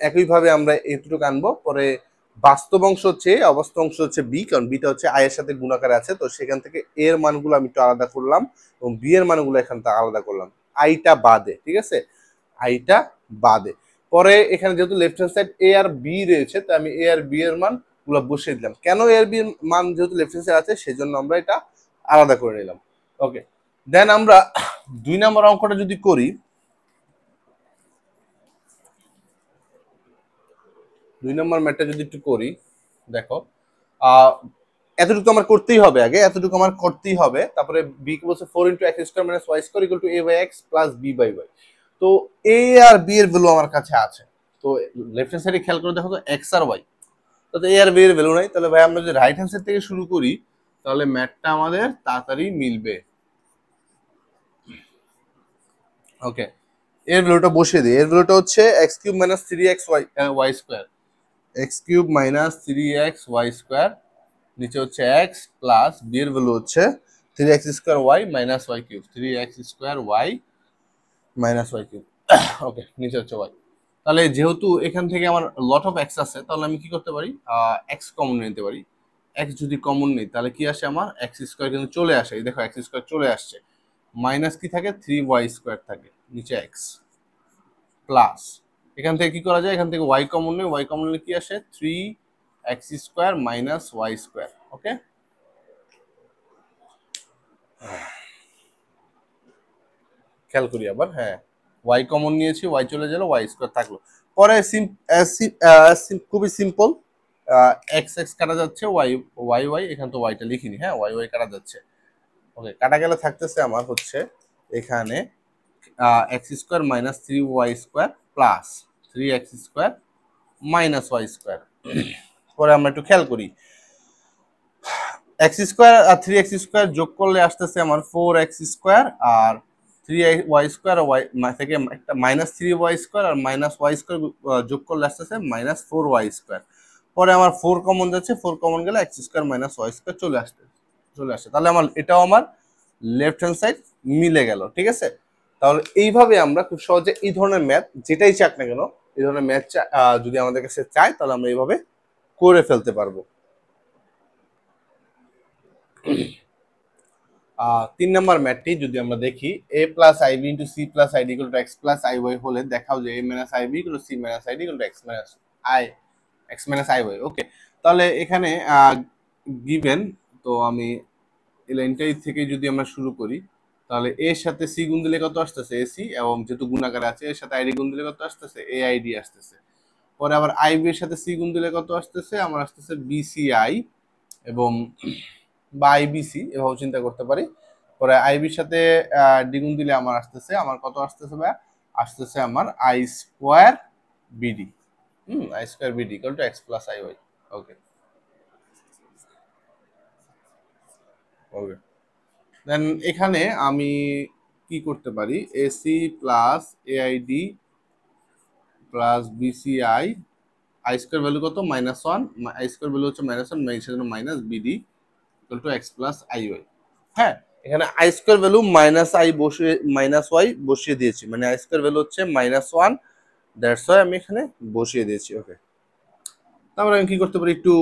একইভাবে আমরা এটুকু আনবো, পরে বাস্তব অংশ হচ্ছে এ, অবাস্তব অংশ হচ্ছে বি, কারণ বিটা হচ্ছে আই এর সাথে গুণাকারে আছে, তো সেখান থেকে এর মানগুলো আমি একটু আলাদা করলাম এবং বি এর মানগুলো এখান থেকে আলাদা করলাম, আইটা বাদে, ঠিক আছে? আইটা বাদে। পরে এখানে যেহেতু লেফট হ্যান্ড সাইড এ আর বি রয়েছে, তাই আমি এ আর বি এর মান গুলো বসিয়ে দিলাম। কেন এ আর বি এর মান যেহেতু লেফট হ্যান্ড সাইড আছে, সেজন্য আমরা এটা আলাদা করে নিলাম। ওকে, দেন আমরা 2 নম্বর অঙ্কটা যদি করি, 2 নম্বর ম্যাথটা যদি একটু করি, দেখো, এতটুকু আমার করতেই হবে, আগে এতটুকু আমার করতেই হবে। তারপরে বি কে বলছে 4 × x² - y² equal to a/x plus b/y। তো এ আর বি এর ভ্যালু আমার কাছে আছে, তো লেফট হ্যান্ড সাইডে খেয়াল করে দেখো তো এক্স আর ওয়াই, তো এ আর বি এর ভ্যালু নাই, তাহলে ভাই আমরা যদি রাইট হ্যান্ড সাইড থেকে শুরু করি তাহলে ম্যাথটা আমাদের তাড়াতাড়ি মিলবে। ওকে, এর ভ্যালুটা বসিয়ে দিই, এর ভ্যালুটা হচ্ছে x cube minus 3x x cube minus 3x² নিচে হচ্ছে এক্স প্লাস বি এর ভ্যালু হচ্ছে 3x² minus y cube, 3x² minus y cube. Okay, নিচে হচ্ছে ওয়াই। তাহলে যেহেতু এখান থেকে আমার লট অফ এক্স আছে, তাহলে আমি কি করতে পারি, এক্স কমন নিতে পারি। এক্স যদি কমন নেই তাহলে কি আসে, আমার x² কিন্তু চলে আসে, এই দেখো x² চলে আসছে, মাইনাস কি থাকে 3y² থাকে, নিচে এক্স প্লাস, এখান থেকে কি করা যায়, এখান থেকে ওয়াই কমন নেই, ওয়াই কমন নিলে কি আসে 3x² মাইনাস y²। ওকে, খেয়াল করি আবার, হ্যাঁ ওয়াই কমন নিয়েছি, ওয়াই চলে গেল, ওয়াই স্কোয়ার থাকলো। পরে খুবই সিম্পল, এক্স এক্স কাটা যাচ্ছে, ওয়াই ওয়াই ওয়াই, এখানে তো ওয়াইটা লিখিনি, হ্যাঁ ওয়াই ওয়াই কাটা যাচ্ছে। ওকে, কাটা গেলে থাকতেছে আমার হচ্ছে এখানে x square minus 3y square plus 3x square minus y square. পরে আমরা একটু খেয়াল করি, এক্স স্কোয়ার আর 3x স্কোয়ার যোগ করলে আসতেছে আমার 4x স্কোয়ার, আর 3y স্কোয়ার ওয়াই থেকে একটা মাইনাস 3y স্কোয়ার আর মাইনাস ওয়াই স্কোয়ার যোগ করলে আসতেছে মাইনাস 4y স্কোয়ার। পরে আমার 4 কমন যাচ্ছে, 4 কমন গেলে x square minus y square চলে আসে। তাহলে আমার এটাও আমার লেফট হ্যান্ড সাইড মিলে গেল, ঠিক আছে। তাহলে এইভাবে আমরা খুব সহজে এই ধরনের ম্যাথ যেটাই চাক না কেন, এই ধরনের ম্যাথ যদি আমাদের কাছে চাই তাহলে আমরা এইভাবে করে ফেলতে পারবো। 3 নম্বর ম্যাথটি যদি আমরা দেখি, a plus i b into c plus i d equal to x plus i y হলে দেখাও যে a minus i b equal to c minus i d equal to x minus i y. Okay, তাহলে এখানে গিভেন, তো আমি এই লাইনটাই থেকে যদি আমরা শুরু করি, তাহলে এর সাথে সি গুণ দিলে কত আসতেছে এসি, এবং যেহেতু গুণাকারে আছে এর সাথে আইডি গুণ দিলে কত আসতেছে এ আইডি আসতেছে। পরে আবার আইবি এর সাথে সি গুণ দিলে কত আসতেছে, আমার আসতেছে বিসিআই, এবং বা আইবিসি এভাবে চিন্তা করতে পারি। পরে আইবির সাথে দ্বিগুণ দিলে আমার আসতেছে, আমার কত আসতেছে ভাই, আসতেছে আমার i square b d. I square b d equal to x plus i y. Okay okay, then এখানে আমি কি করতে পারি, a c plus a i d plus b c i, i square value কত -1, আই স্কোয়ার ভ্যালু হচ্ছে -1, সেজন্য minus BD equal to x plus i y. হ্যাঁ, এখানে i square value minus i বসিয়ে মাইনাস ওয়াই বসিয়ে দিয়েছি, মানে আই স্কোয়ার ভ্যালু হচ্ছে -1, দ্যাটস ওয়াই আমি এখানে বসিয়ে দিয়েছি। ওকে, তারপরে আমি কি করতে পারি, একটু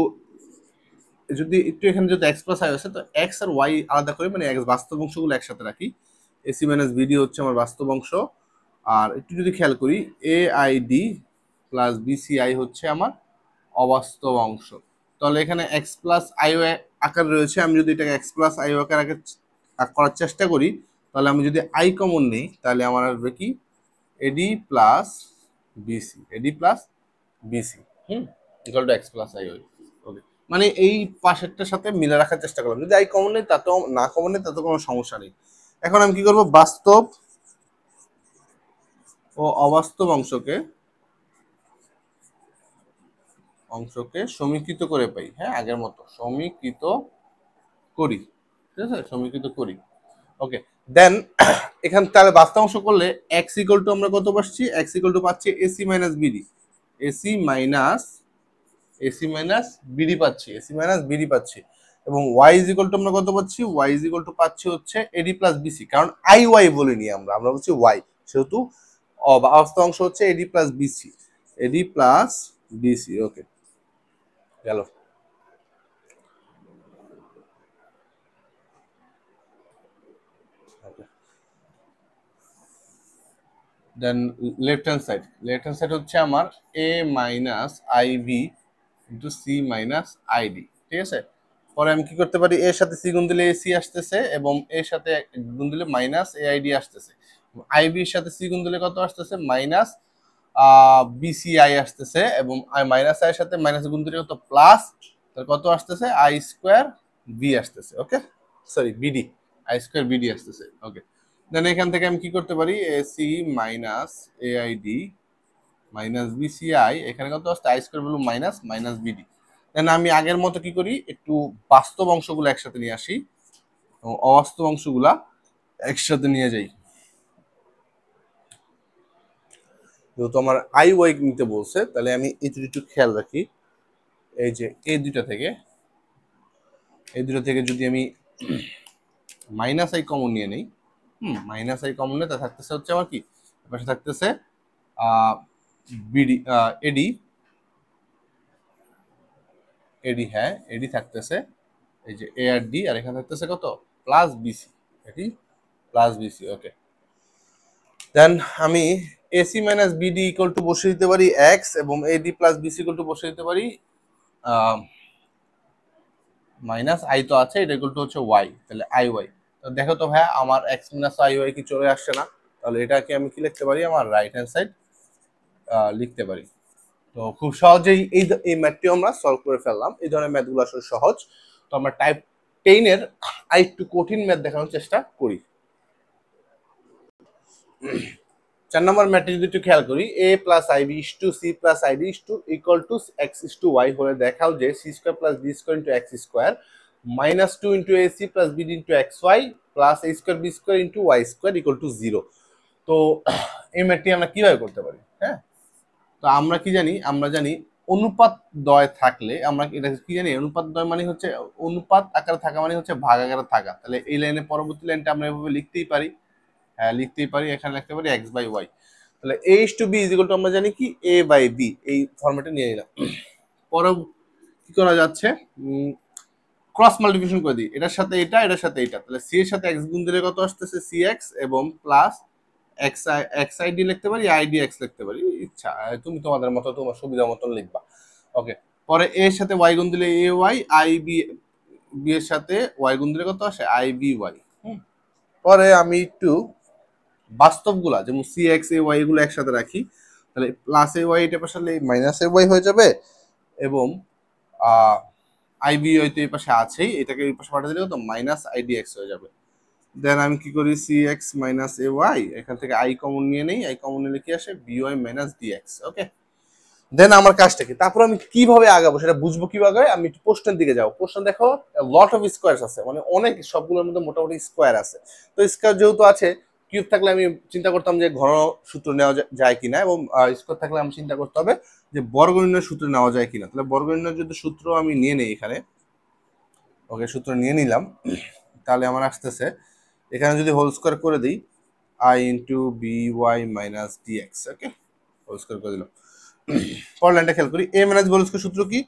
এখানে যদি এক্স প্লাস আই আছে, তো এক্স আর ওয়াই আলাদা করে, মানে এক্স বাস্তব অংশগুলো একসাথে রাখি, এসি মাইনাস বিডি হচ্ছে আমার বাস্তব অংশ, আর একটু যদি খেয়াল করি A I D plus BCI হচ্ছে আমার অবাস্তব অংশ। তাহলে এখানে এক্স প্লাস আই ওয়াই আকার রয়েছে, আমি যদি এটাকে এক্স প্লাস আই আকার করার চেষ্টা করি, তাহলে আমি যদি আই কমন নিই তাহলে আমার আসবে কি a d plus BC equal to x plus i y. Okay, মানে এই পাশেরটার সাথে মিলে রাখার চেষ্টা করলাম, যদি আই কমন নেই তাতেও না কমন নেই তাতে কোনো সমস্যা নেই। এখন আমি কি করবো, বাস্তব ও অবাস্তব অংশকে সমীকৃত করে পাই, হ্যাঁ আগের মতো সমীকৃত করি, ঠিক আছে, সমীকৃত করি। ওকে, দেন এখান তাহলে বাস্তব অংশ করলে এক্স ইকুয়াল টু আমরা কত পাচ্ছি, এক্স ইকুয়াল টু পাচ্ছি AC minus BD, AC minus BD পাচ্ছি, এসি মাইনাস বিডি পাচ্ছি, এবং ওয়াই ইজ ইকুয়াল টু আমরা কত পাচ্ছি, ওয়াই ইজ ইকুয়াল টু পাচ্ছি হচ্ছে এডি প্লাস বিসি, কারণ আই ওয়াই বলিনি আমরা বলছি ওয়াই, সেহেতু বাস্তব অংশ হচ্ছে এডি প্লাস বিসি। ওকে, গেল। দেন লেফট হ্যান্ড সাইড হচ্ছে আমার a minus i v into c minus i d, ঠিক আছে। পরে আমি কি করতে পারি, এর সাথে সি গুণ দিলে এসি আসতেছে, এবং এর সাথে গুণ দিলে মাইনাস এআইডি আসতেছে, আইবির সাথে সি গুণ দিলে কত আসতেছে, মাইনাস বিসিআই আসতেছে, এবং মাইনাস আই এর সাথে মাইনাস গুণ দিলে কত, প্লাস, কত আসতেছে, আই স্কোয়ার বি আসতেছে। Okay, sorry b d, i square b d আসতেছে। ওকে, দেন এখান থেকে আমি কি করতে পারি, a c minus a i d minus b c i, এখানে কত আসছে, i square value minus b d. Then আমি আগের মতো কি করি, একটু বাস্তব অংশগুলো একসাথে নিয়ে আসি এবং অবাস্তব অংশগুলা একসাথে নিয়ে যাই। যেহেতু আমার আই ওয়াই নিতে বলছে, তাহলে আমি এটা একটু খেয়াল রাখি, এই যে এই দুটা থেকে যদি আমি মাইনাস আই কমন নিয়ে নেই, মাইনাস আই কমন নিয়ে তা থাকতেছে হচ্ছে আমার কি, পাশে থাকতেছে বিডি এডি, হ্যাঁ এডি থাকতেছে, এই যে এ আর ডি, আর এখানে থাকতেছে কত, প্লাস বিসি, এটি প্লাস বিসি। ওকে, দেন আমি AC minus BD equal to বসে দিতে পারি এক্স, এবং AD plus BC equal to বসে দিতে পারি মাইনাস আই তো আছে, এটা ইকুয়াল টু হচ্ছে ওয়াই, তাহলে আই ওয়াই। তো দেখো তো ভাইয়া আমার এক্স মাইনাস আই ওয়াই কি চলে আসছে না, তাহলে এটাকে আমি কি লিখতে পারি, আমার রাইট হ্যান্ড সাইড লিখতে পারি। তো খুব সহজেই এই ম্যাথটি আমরা সলভ করে ফেললাম। এই ধরনের ম্যাথগুলো আসলে সহজ। তো আমরা টাইপ 10 এর আরেকটু কঠিন ম্যাথ দেখানোর চেষ্টা করি। 4 নম্বর ম্যাথটি যদি একটু খেয়াল করি, a plus i b is to c plus i d is to equal to x is to y হলে দেখাও যে c square plus d square into x square minus two into a c plus b into x y plus a square b square into y square equal to 0। তো এই ম্যাথটি আমরা কিভাবে করতে পারি? হ্যাঁ, তো আমরা কি জানি, আমরা জানি অনুপাত দ্বয় থাকলে আমরা এটা কি জানি, অনুপাত দ্বয় মানে হচ্ছে অনুপাত আকারে থাকা মানে হচ্ছে ভাগ আকারে থাকা। তাহলে এই লাইনের পরবর্তী লাইনটা আমরা এভাবে লিখতেই পারি। হ্যাঁ, লিখতেই পারি, এখানে লিখতে পারি এক্স বাই ওয়াই। তাহলে a is to b is equal to আমরা জানি কি এ বাই বি, এই ফরম্যাটে নিয়ে নিলাম। পরে কি করা যাচ্ছে, ক্রস মাল্টিপ্লিকেশন করে দিই, এটার সাথে এটা, এটার সাথে এটা। তাহলে সি এর সাথে এক্স গুণ দিলে কত আসতেছে, সি এক্স এবং প্লাস এক্স আইডি লিখতে পারি, আইডি এক্স লিখতে পারি, ইচ্ছা তুমি তোমাদের মতো তোমার সুবিধা মতন লিখবা। ওকে, পরে এর সাথে ওয়াই গুণ দিলে A Y, I B B এর সাথে ওয়াই গুণ দিলে কত আসে, আই বি ওয়াই। পরে আমি একটু বাস্তবগুলা যেমন সি এক্স এ ওয়াই এগুলো একসাথে রাখি। তাহলে প্লাস এ ওয়াই এটা পাশে মাইনাস এ ওয়াই হয়ে যাবে, এবং আই বি ওয়াই তো এই পাশে আছেই, এটাকে এই পাশে পাঠিয়ে দিলে কত মাইনাস আইডি এক্স হয়ে যাবে। দেন আমি কি করি, C x minus A Y, এখান থেকে আই কমন নিয়ে নেই, আই কমন নিলে কি আসে, b y minus d x. Okay, then আমার কাজটা কি, তারপর আমি কিভাবে আগাবো সেটা বুঝবো কিভাবে, আমি একটু প্রশ্নের দিকে যাবো। প্রশ্ন দেখো লট অফ স্কোয়ার আছে, মানে অনেক, সবগুলোর মধ্যে মোটামুটি স্কোয়ার আছে। তো স্কোয়ার যেহেতু আছে, কিউব থাকলে আমি চিন্তা করতাম যে ঘন সূত্র নেওয়া যায় কিনা, এবং স্কোয়ার থাকলে আমি চিন্তা করতে হবে যে বর্গ নির্ণয় সূত্র নেওয়া যায় কিনা। তাহলে বর্গ নির্ণয় যদি সূত্র আমি নিয়ে নেই এখানে, ওকে সূত্র নিয়ে নিলাম, তাহলে আমার আসতেছে এখানে যদি হোল স্কোয়ার করে দিই i into b y minus d x. Okay, whole square করে দিলাম। পরের লাইনটা খেয়াল করি, a minus b whole square সূত্র কি,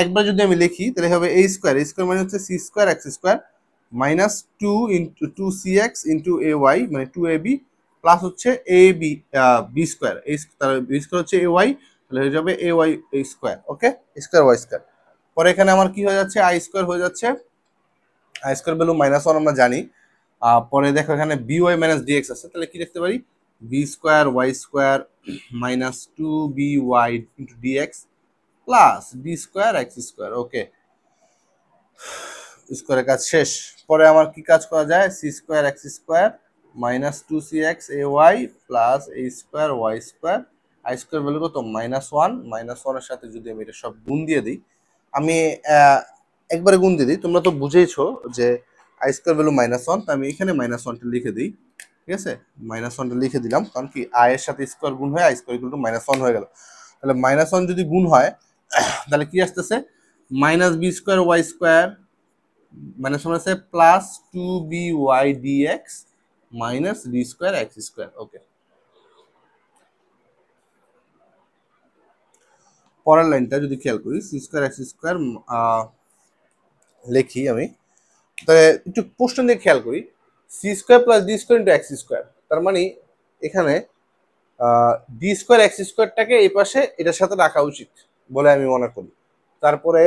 একবার যদি আমি লিখি তাহলে হবে এ স্কোয়ার, এ স্কোয়ার মানে হচ্ছে c square x square minus two into two c x into a y মানে টু এ বি প্লাস হচ্ছে এ বি বি স্কোয়ার, তাহলে বি স্কোয়ার হচ্ছে এ ওয়াই, তাহলে হয়ে যাবে a y square. Okay, square y square. পরে এখানে আমার কি হয়ে যাচ্ছে, আই স্কোয়ার হয়ে যাচ্ছে, i square value minus one আমরা জানি। পরে দেখো এখানে b y minus d x আছে, তাহলে কি লিখতে পারি, b square y square minus two b y into d x plus b square x square. Okay, স্কোয়ারের কাজ শেষ। পরে আমার কি কাজ করা যায়, c square x square minus two c x a y plus a square y square, i square value কত মাইনাস ওয়ান, মাইনাস ওয়ানের সাথে যদি আমি এটা সব গুণ দিয়ে দিই, আমি একবারে গুণ দিয়ে দিই, তোমরা তো বুঝেইছো যে I square value minus one, তো আমি এখানে মাইনাস ওয়ানটা লিখে দিই। ঠিক আছে, মাইনাস ওয়ানটা লিখে দিলাম, কারণ কি আই এর সাথে স্কোয়ার গুণ হয়ে I square equal to minus one হয়ে গেল। তাহলে মাইনাস ওয়ান যদি গুণ হয় তাহলে কি আসতেছে, minus b square y square minus one আছে plus two b y d x minus b square x square. Okay, পরের লাইনটা যদি খেয়াল করি, সি স্কোয়ার এক্স স্কোয়ার লিখি আমি, তাহলে একটু প্রশ্ন দিয়ে খেয়াল করি, c square plus d square into x square, তার মানে এখানে ডি স্কোয়ার এক্স স্কোয়ারটাকে এই পাশে এটার সাথে রাখা উচিত বলে আমি মনে করি। তারপরে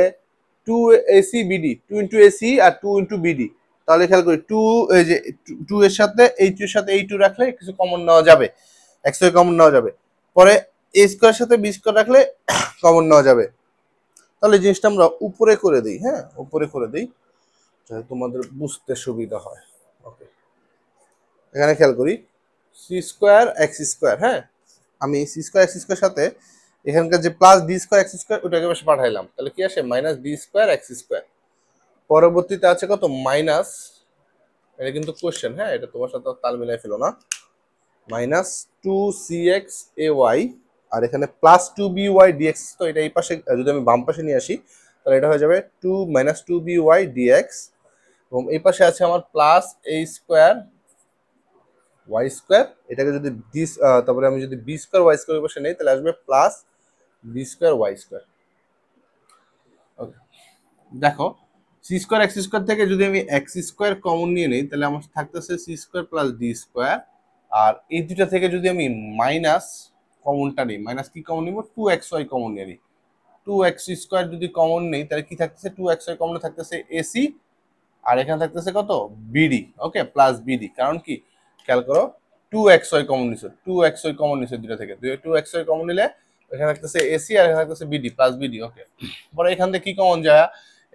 two a c b d, two into a c আর টু ইন্টু বিডি, তাহলে খেয়াল করি টু, এই যে টু এর সাথে এই টু এর সাথে এই টু রাখলে কিছু কমন নেওয়া যাবে, এক্স ওয়াই কমন নেওয়া যাবে। পরে এ স্কোয়ার সাথে বি স্কোয়ার রাখলে কমন নেওয়া যাবে। তাহলে এই জিনিসটা আমরা উপরে করে দিই, হ্যাঁ উপরে করে দিই যাতে তোমাদের বুঝতে সুবিধা হয়। ওকে, এখানে খেয়াল করি সি স্কোয়ার এক্স স্কোয়ার, হ্যাঁ আমি সি স্কোয়ার এক্স স্কোয়ার সাথে এখানকার যে plus d square x square ওটাকে পাশে পাঠাইলাম, তাহলে কি আসে minus D square x square. পরবর্তীতে আছে কত মাইনাস, এটা কিন্তু কোশ্চেন, হ্যাঁ এটা তোমার সাথে তাল মিলাই ফেলো না, minus two c x a y আর এখানে plus two b y d x, তো এটা এই পাশে যদি আমি বাম পাশে নিয়ে আসি তাহলে এটা হয়ে যাবে two minus two b y d x, এবং এই পাশে আছে আমার plus a square y square, এটাকে যদি তারপরে আমি যদি বি স্কোয়ার ওয়াই স্কোয়ার পাশে নেই তাহলে আসবে plus b square y square. Okay, দেখো সি স্কোয়ার এক্স স্কোয়ার থেকে যদি আমি এক্স স্কোয়ার কমন নিয়ে নিই তাহলে আমার থাকতেছে c square plus d square, আর এই দুটা থেকে যদি আমি মাইনাস কমনটা নিই, মাইনাস কি কমন নিব, টু এক্স ওয়াই কমন নিয়ে নিই, টু এক্স স্কোয়ার যদি কমন নেই তাহলে কি থাকতেছে, টু এক্স ওয়াই কমন থাকতেছে এসি, আর এখানে থাকতেছে কত বিডি। ওকে, প্লাস বিডি, কারণ কি খেয়াল করো 2xy কমন নিছো, 2xy কমন নিছো দুটো থেকে, 2xy কমন নিলে এখানে থাকতেছে এসি আর এখানে থাকতেছে বিডি প্লাস বিডি। ওকে, পরে এখান থেকে কি কমন যায়,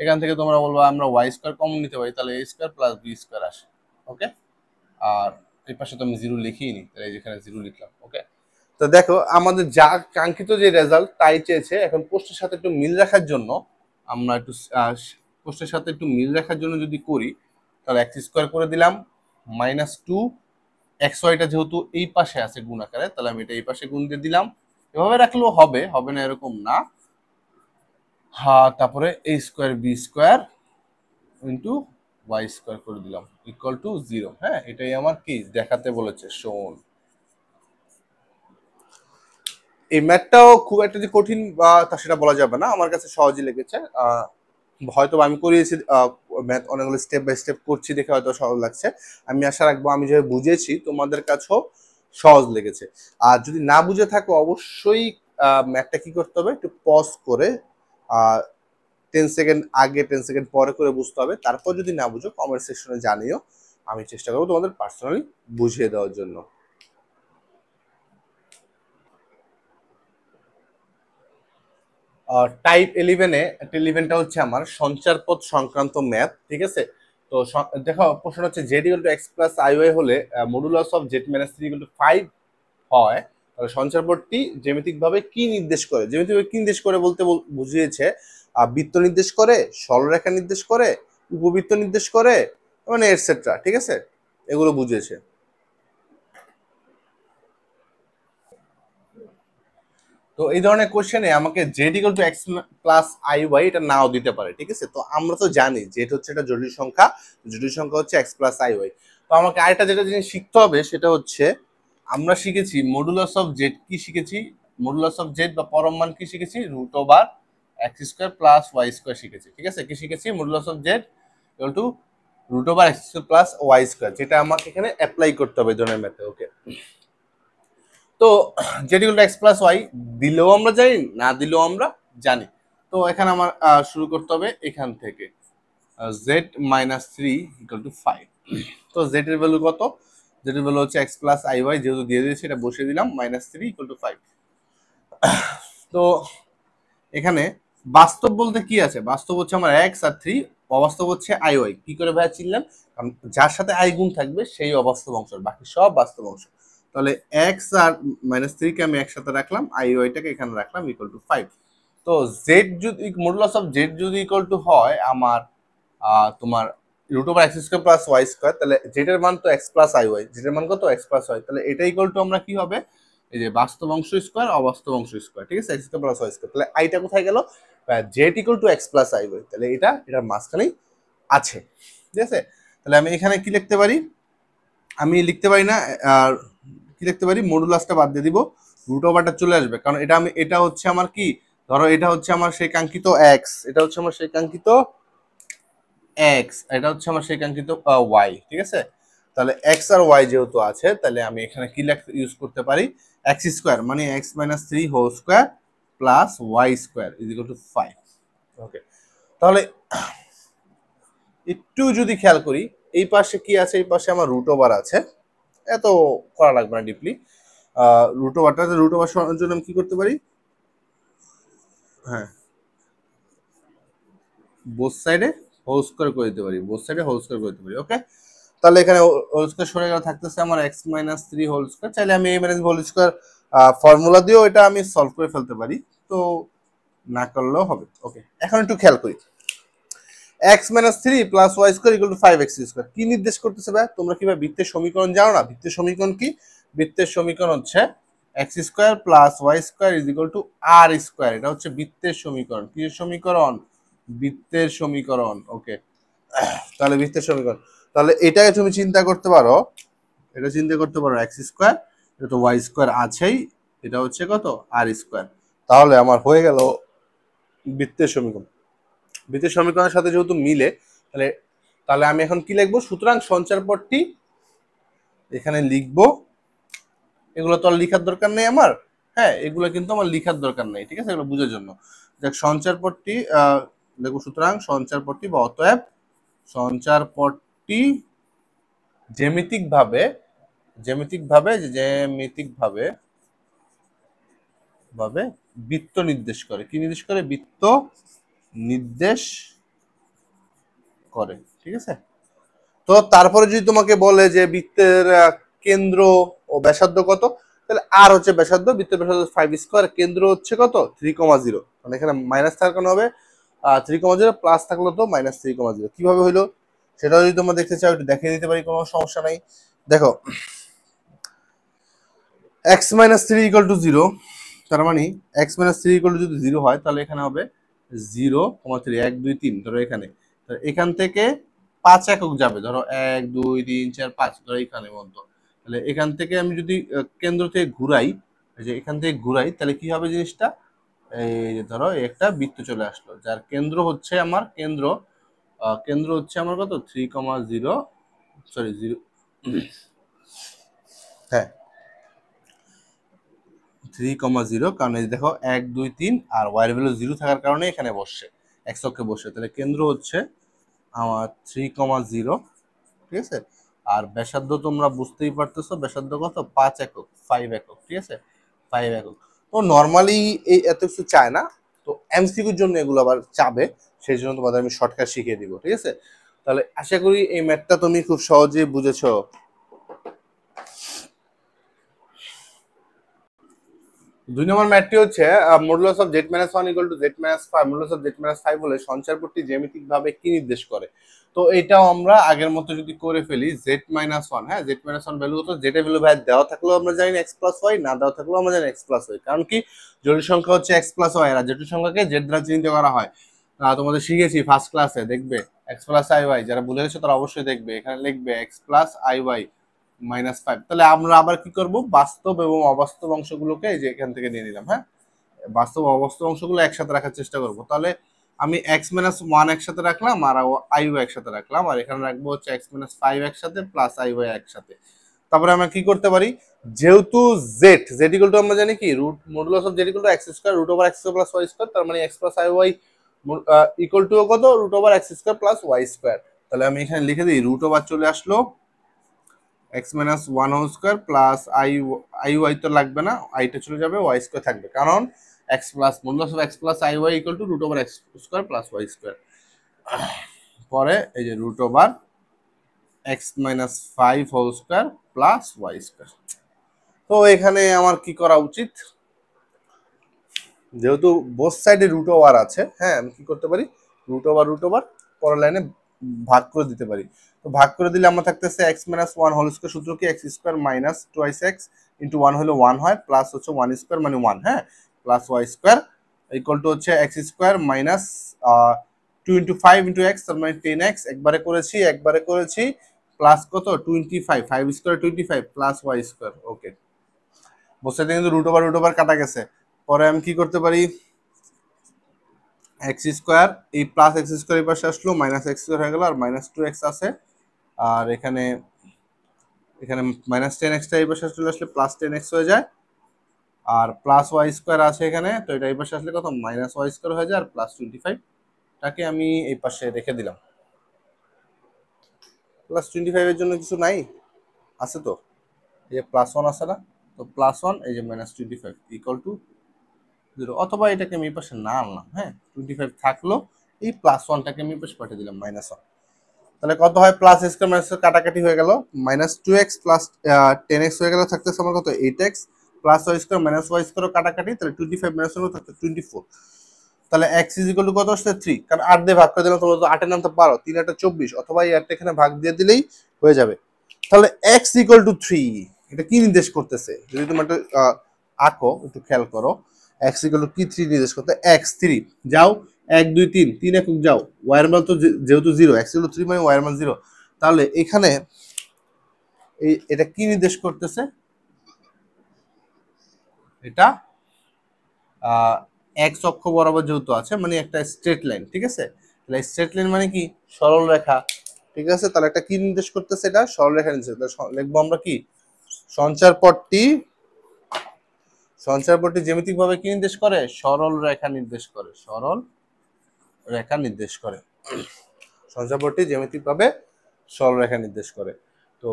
এখান থেকে তোমরা বলবো আমরা ওয়াই স্কোয়ার কমন নিতে পারি, তাহলে এ স্কোয়ার প্লাস বি স্কোয়ার আসে। ওকে, আর এই পাশে তো আমি জিরো লিখিই নি, তাহলে যেখানে জিরো লিখলাম। ওকে, তো দেখো আমাদের যা কাঙ্ক্ষিত যে রেজাল্ট তাই চেয়েছে। এখন পোস্টের সাথে একটু মিল রাখার জন্য আমরা একটু পোস্টের সাথে একটু মিল রাখার জন্য যদি করি, তাহলে এক্স স্কোয়ার করে দিলাম -2 এক্স ওয়াইটা যেহেতু এই পাশে আছে গুণ আকারে, তাহলে আমি এটা এই পাশে গুণ দিয়ে দিলাম। এভাবে রাখলেও হবে, হবে না এরকম না। হ্যাঁ, তারপরে a square b square into y square করে দিলাম ইকুয়াল টু 0। হ্যাঁ, এটাই আমার কি দেখাতে বলেছে, শোন। এই ম্যাথটাও খুব একটা যে কঠিন বা তা সেটা বলা যাবে না, আমার কাছে সহজই লেগেছে। হয়তো আমি করিয়েছি ম্যাথ অনেকগুলো স্টেপ বাই স্টেপ করছি দেখে হয়তো সহজ লাগছে। আমি আশা রাখবো আমি যেভাবে বুঝেছি তোমাদের কাছেও সহজ লেগেছে। আর যদি না বুঝে থাকো অবশ্যই ম্যাথটা কি করতে হবে, একটু পজ করে 10 সেকেন্ড আগে 10 সেকেন্ড পরে করে বুঝতে হবে। তারপর যদি না বুঝো কমেন্ট সেকশনে জানিও, আমি চেষ্টা করবো তোমাদের পার্সোনালি বুঝিয়ে দেওয়ার জন্য। টাইপ 11-এ, 11টা হচ্ছে আমার সঞ্চারপথ সংক্রান্ত ম্যাথ। ঠিক আছে, তো দেখো প্রশ্ন হচ্ছে z equal to x plus i y হলে modulus of z minus 3 equal to 5 হয়, তাহলে সঞ্চারপথটি জ্যামিতিক ভাবে কি নির্দেশ করে। জ্যামিতিক ভাবে কি নির্দেশ করে বলতে বুঝিয়েছে বৃত্ত নির্দেশ করে, সরলরেখা নির্দেশ করে, উপবৃত্ত নির্দেশ করে, মানে এটসেট্রা। ঠিক আছে, এগুলো বুঝিয়েছে। তো এই ধরনের কোশ্চেনে আমাকে z equal to x plus i y এটা নাও দিতে পারে। ঠিক আছে, তো আমরা তো জানি জেড হচ্ছে একটা জটিল সংখ্যা, জটিল সংখ্যা হচ্ছে এক্স প্লাস আই ওয়াই। তো আমাকে আরেকটা যেটা জিনিস শিখতে হবে সেটা হচ্ছে, আমরা শিখেছি মডুলাস অফ জেড কি শিখেছি, মডুলাস অফ জেড বা পরম মান কি শিখেছি, root over x square plus y square শিখেছি। ঠিক আছে, কি শিখেছি, modulus of z equal to root over x square plus y square, যেটা আমাকে এখানে অ্যাপ্লাই করতে হবে এই ধরনের ম্যাথে। ওকে, তো z equal to x plus y দিলেও আমরা জানি, না দিলেও আমরা জানি। তো এখানে আমার শুরু করতে হবে এখান থেকে, জেড মাইনাস 3 ইকুয়াল টু 5। তো জেড এর ভ্যালু কত, জেড এর ভ্যালু হচ্ছে এক্স প্লাস আই ওয়াই, যেহেতু দিয়ে দিয়েছি এটা বসিয়ে দিলাম, -3 ইকুয়াল টু 5। তো এখানে বাস্তব বলতে কি আছে, বাস্তব হচ্ছে আমার এক্স আর 3, অবাস্তব হচ্ছে আই ওয়াই। কি করে ভাইয়া চিনলাম, কারণ যার সাথে আই গুণ থাকবে সেই অবাস্তব অংশ, বাকি সব বাস্তব অংশ। তাহলে এক্স আর -3 কে আমি একসাথে রাখলাম, আই ওয়াইটাকে এখানে রাখলাম ইকুয়াল টু 5। তো জেড যদি মডুলাস অফ জেড যদি ইকুয়াল টু হয় আমার তোমার root over x square plus y square, তাহলে জেড এর মান তো x plus i y, z এর মান কত এক্স প্লাস ওয়াই, তাহলে এটা ইকুয়াল টু আমরা কি হবে, এই যে বাস্তব অংশ স্কোয়ার অবাস্তব অংশ স্কোয়ার। ঠিক আছে, x square plus y square, তাহলে আইটা কোথায় গেল, z equal to x plus i y, তাহলে এটার মাঝখানেই আছে। ঠিক আছে, তাহলে আমি এখানে কি লিখতে পারি, আমি লিখতে পারি না, আর কি লিখতে পারি, মডুলাসটা বাদ দিয়ে দিব, রুট ওভারটা চলে আসবে, কারণ এটা হচ্ছে আমার কি, ধরো এটা হচ্ছে আমার সেই কাঙ্ক্ষিত এক্স, এটা হচ্ছে আমার সেই কাঙ্ক্ষিত এক্স, এটা হচ্ছে আমার সেই কাঙ্ক্ষিত ওয়াই। ঠিক আছে, তাহলে এক্স আর ওয়াই যেহেতু আছে, তাহলে আমি এখানে কি ইউজ করতে পারি, এক্স স্কোয়ার মানে x minus 3 whole square plus y square is equal to 5। Okay, তাহলে একটু যদি খেয়াল করি, এই পাশে কি আছে, এই পাশে আমার রুট ওভার আছে, এত করা লাগবে না ডিপলি। রুট ওভার সরানোর জন্য আমি কি করতে পারি, হ্যাঁ বোথ সাইডে হোল স্কোয়ার করে দিতে পারি, বোথ সাইডে হোল স্কোয়ার করে দিতে পারি। ওকে, তাহলে এখানে হোল স্কোয়ার সরে গেলে থাকতেছে আমার এক্স মাইনাস 3 হোল স্কোয়ার, চাইলে আমি এই মাইনাস হোল স্কোয়ার ফর্মুলা দিয়েও এটা আমি সলভ করে ফেলতে পারি, তো না করলেও হবে। ওকে, এখন একটু খেয়াল করি, x minus 3 plus y square equal to 5 x square কি নির্দেশ করতেছে ভাই, তোমরা কি ভাই বৃত্তের সমীকরণ জানো না, বৃত্তের সমীকরণ কি, বৃত্তের সমীকরণ হচ্ছে x square plus y square is equal to r square, এটা হচ্ছে বৃত্তের সমীকরণ। কি সমীকরণ, বৃত্তের সমীকরণ। ওকে, তাহলে বৃত্তের সমীকরণ, তাহলে এটাকে তুমি চিন্তা করতে পারো, এটা চিন্তা করতে পারো এক্স স্কোয়ার, এটা তো ওয়াই স্কোয়ার আছেই, এটা হচ্ছে কত আর স্কোয়ার, তাহলে আমার হয়ে গেল বৃত্তের সমীকরণ। বৃত্তের সমীকরণের সাথে যেহেতু মিলে, তাহলে তাহলে আমি এখন কি লিখবো, সুতরাং সঞ্চারপথটি এখানে লিখবো, এগুলো তো আর লিখার দরকার নেই আমার, হ্যাঁ এগুলো কিন্তু আমার লিখার দরকার নেই। ঠিক আছে, এগুলো বুঝার জন্য দেখ সঞ্চারপথটি দেখো, সুতরাং সঞ্চারপথটি বা অতএব সঞ্চারপথটি জ্যামিতিক ভাবে ভাবে বৃত্ত নির্দেশ করে। কি নির্দেশ করে? বৃত্ত নির্দেশ করে। ঠিক আছে। তো তারপরে যদি তোমাকে বলে যে বৃত্তের কেন্দ্র ও ব্যাসার্ধ কত, তাহলে আর হচ্ছে ব্যাসার্ধ, বৃত্তের ব্যাসার্ধ 5 স্কয়ার, কেন্দ্র হচ্ছে কত 3,0, মানে এখানে মাইনাস থাকার কারণে হবে 3,0, প্লাস থাকলো তো -3,0। কিভাবে হইলো সেটা যদি তোমরা দেখতে চাও একটু দেখিয়ে দিতে পারি, কোনো সমস্যা নাই। দেখো x - 3 = 0, তার মানে x - 3 = যদি 0 হয় তাহলে এখানে হবে 0,3, 1 2 3, ধরো এখানে এখান থেকে 5 একক যাবে, ধরো 1 2 3 4 5, ধরো এখানে মতো। তাহলে এখান থেকে আমি যদি কেন্দ্র থেকে ঘুরাই, যে এখান থেকে ঘুরাই, তাহলে কি হবে জিনিসটা, এই যে ধরো একটা বৃত্ত চলে আসলো যার কেন্দ্র হচ্ছে আমার কেন্দ্র হচ্ছে আমার কত 3,0, সরি 0, হ্যাঁ 3,0, কারণ এই দেখো 1 2 3 আর ওয়াই এর ভ্যালু 0 থাকার কারণে এখানে বসছে, এক্স অক্ষে বসে। তাহলে কেন্দ্র হচ্ছে আমার 3,0, ঠিক আছে। আর ব্যাসার্ধ তোমরা বুঝতেই পারতেছো, ব্যাসার্ধ কত 5 একক, 5 একক, ঠিক আছে, 5 একক। তো নর্মালি এই এত কিছু চায় না, তো এমসিকিউর জন্য এগুলো আবার চাবে, সেই জন্য তোমাদের আমি শর্টকাট শিখিয়ে দিব, ঠিক আছে। তাহলে আশা করি এই ম্যাথটা তুমি খুব সহজেই বুঝেছো। 2 নম্বর ম্যাথটি হচ্ছে modulus of z - 1 = z-5, modulus of z-5 হলে সঞ্চারপথটি জ্যামিতিকভাবে কি নির্দেশ করে। তো এটাও আমরা আগের মতো যদি করে ফেলি z-1, হ্যাঁ z-1 ভ্যালু হতো, যেটা ভ্যালু ভাই দেওয়া থাকলেও আমরা জানি x + y, না দেওয়া থাকলেও আমরা জানি x + y, কারণ কি জটিল সংখ্যা হচ্ছে x + y, আর জটিল সংখ্যাকে z দ্বারা চিহ্নিত করা হয়। তোমাদের শিখেছি ফার্স্ট ক্লাসে, দেখবে x + iy, যারা ভুলে গেছো তারা অবশ্যই দেখবে, এখানে লিখবে x + iy -5। তাহলে আমরা আবার কি করব, বাস্তব এবং অবাস্তব অংশগুলোকে এই যে এখান থেকে নিয়ে নিলাম, হ্যাঁ বাস্তব অবাস্তব অংশগুলো একসাথে রাখার চেষ্টা করব। তাহলে আমি x-1 একসাথে রাখলাম আর iy একসাথে রাখলাম, আর এখানে রাখবো হচ্ছে x-5 একসাথে প্লাস iy একসাথে। তারপরে আমরা কি করতে পারি, যেহেতু z আমরা জানি কি root modulus of z = x² √x² + y², তার মানে x + iy কত √x² + y²। তাহলে আমি এখানে লিখে দিই, √ চলে আসলো x-1 whole square plus iy তো লাগবে না, টা চলে যাবে, y² থাকবে, কারণ x plus modulus of x plus iy = √x² + y²। পরে এই যে x-5 whole square plus y²। তো এখানে আমার কি করা উচিত, যেহেতু বোথ সাইডে √ আছে, হ্যাঁ আমি কি করতে পারি, √ পরের লাইনে ভাগ করে দিতে পারি। তো ভাগ করে দিলে আমার থাকতেছে x-1 হোল স্কয়ার, সূত্র কি x² - 2x * 1 হলো 1 হয়, প্লাস হচ্ছে 1² মানে 1, হ্যাঁ প্লাস y² = হচ্ছে x² - 2 * 5 * x, তার মানে 10x, একবারে করেছি প্লাস কত 25, 5² 25 প্লাস y²। ওকে, বসে কিন্তু √ কাটা গেছে। পরে আমি কি করতে পারি, x² এই প্লাস x² এই পাশে আসলো, -x² হয়ে গেল, আর -2x আছে, আর এখানে -10x টা এই পাশে চলে আসলে +10x হয়ে যায়, আর প্লাস y² আছে এখানে, তো এটা এই পাশে আসলে কত -y² হয়ে যায়, আর +25 টাকে আমি এই পাশে রেখে দিলাম। +25 এর জন্য কিছু নাই, আছে তো, এই যে +1 আছে না, তো +1 এই যে -25 = 0, অথবা এটাকে আমি এই পাশে না আনলাম, হ্যাঁ 25 থাকলো, এই +1টাকে আমি এই পাশে পাঠিয়ে দিলাম -1। তাহলে কত হয়, +x² - কাটাকাটি হয়ে গেল, -2x + 10x হয়ে গেল, থাকতেছে আমার কত 8x প্লাস y² - y² কাটাকাটি, তাহলে 25 - 1 থাকতে 24। তাহলে x = কত আসছে 3, কারণ 8 দিয়ে ভাগ করে দিলাম, তোমরা তো 8 এর নামতে পারো, 3 8 24, অথবা এই 8টা এখানে ভাগ দিয়ে দিলেই হয়ে যাবে। তাহলে x = 3 এটা কি নির্দেশ করতেছে, যদি তুমি একটু আঁকো, একটু খেয়াল করো, x = কি 3 নির্দেশ করতে, x3 যাও 1 2 3 3 একক যাও, y এর মান তো যেহেতু 0, x = 3 মানে y এর মান 0, তাহলে এখানে এটা কি নির্দেশ করতেছে, এটা এক্স অক্ষ বরাবর যেহেতু আছে, মানে একটা স্ট্রেট লাইন, ঠিক আছে। তাহলে স্ট্রেট লাইন মানে কি, সরল রেখা, ঠিক আছে। তাহলে একটা কি নির্দেশ করতেছে, এটা সরল রেখা নির্দেশ, লিখবো আমরা কি, সঞ্চারপথটি জ্যামিতিক ভাবে কি নির্দেশ করে, সরল রেখা নির্দেশ করে, সরল রেখা নির্দেশ করে, সঞ্চারপথটি জ্যামিতিক ভাবে সরল রেখা নির্দেশ করে। তো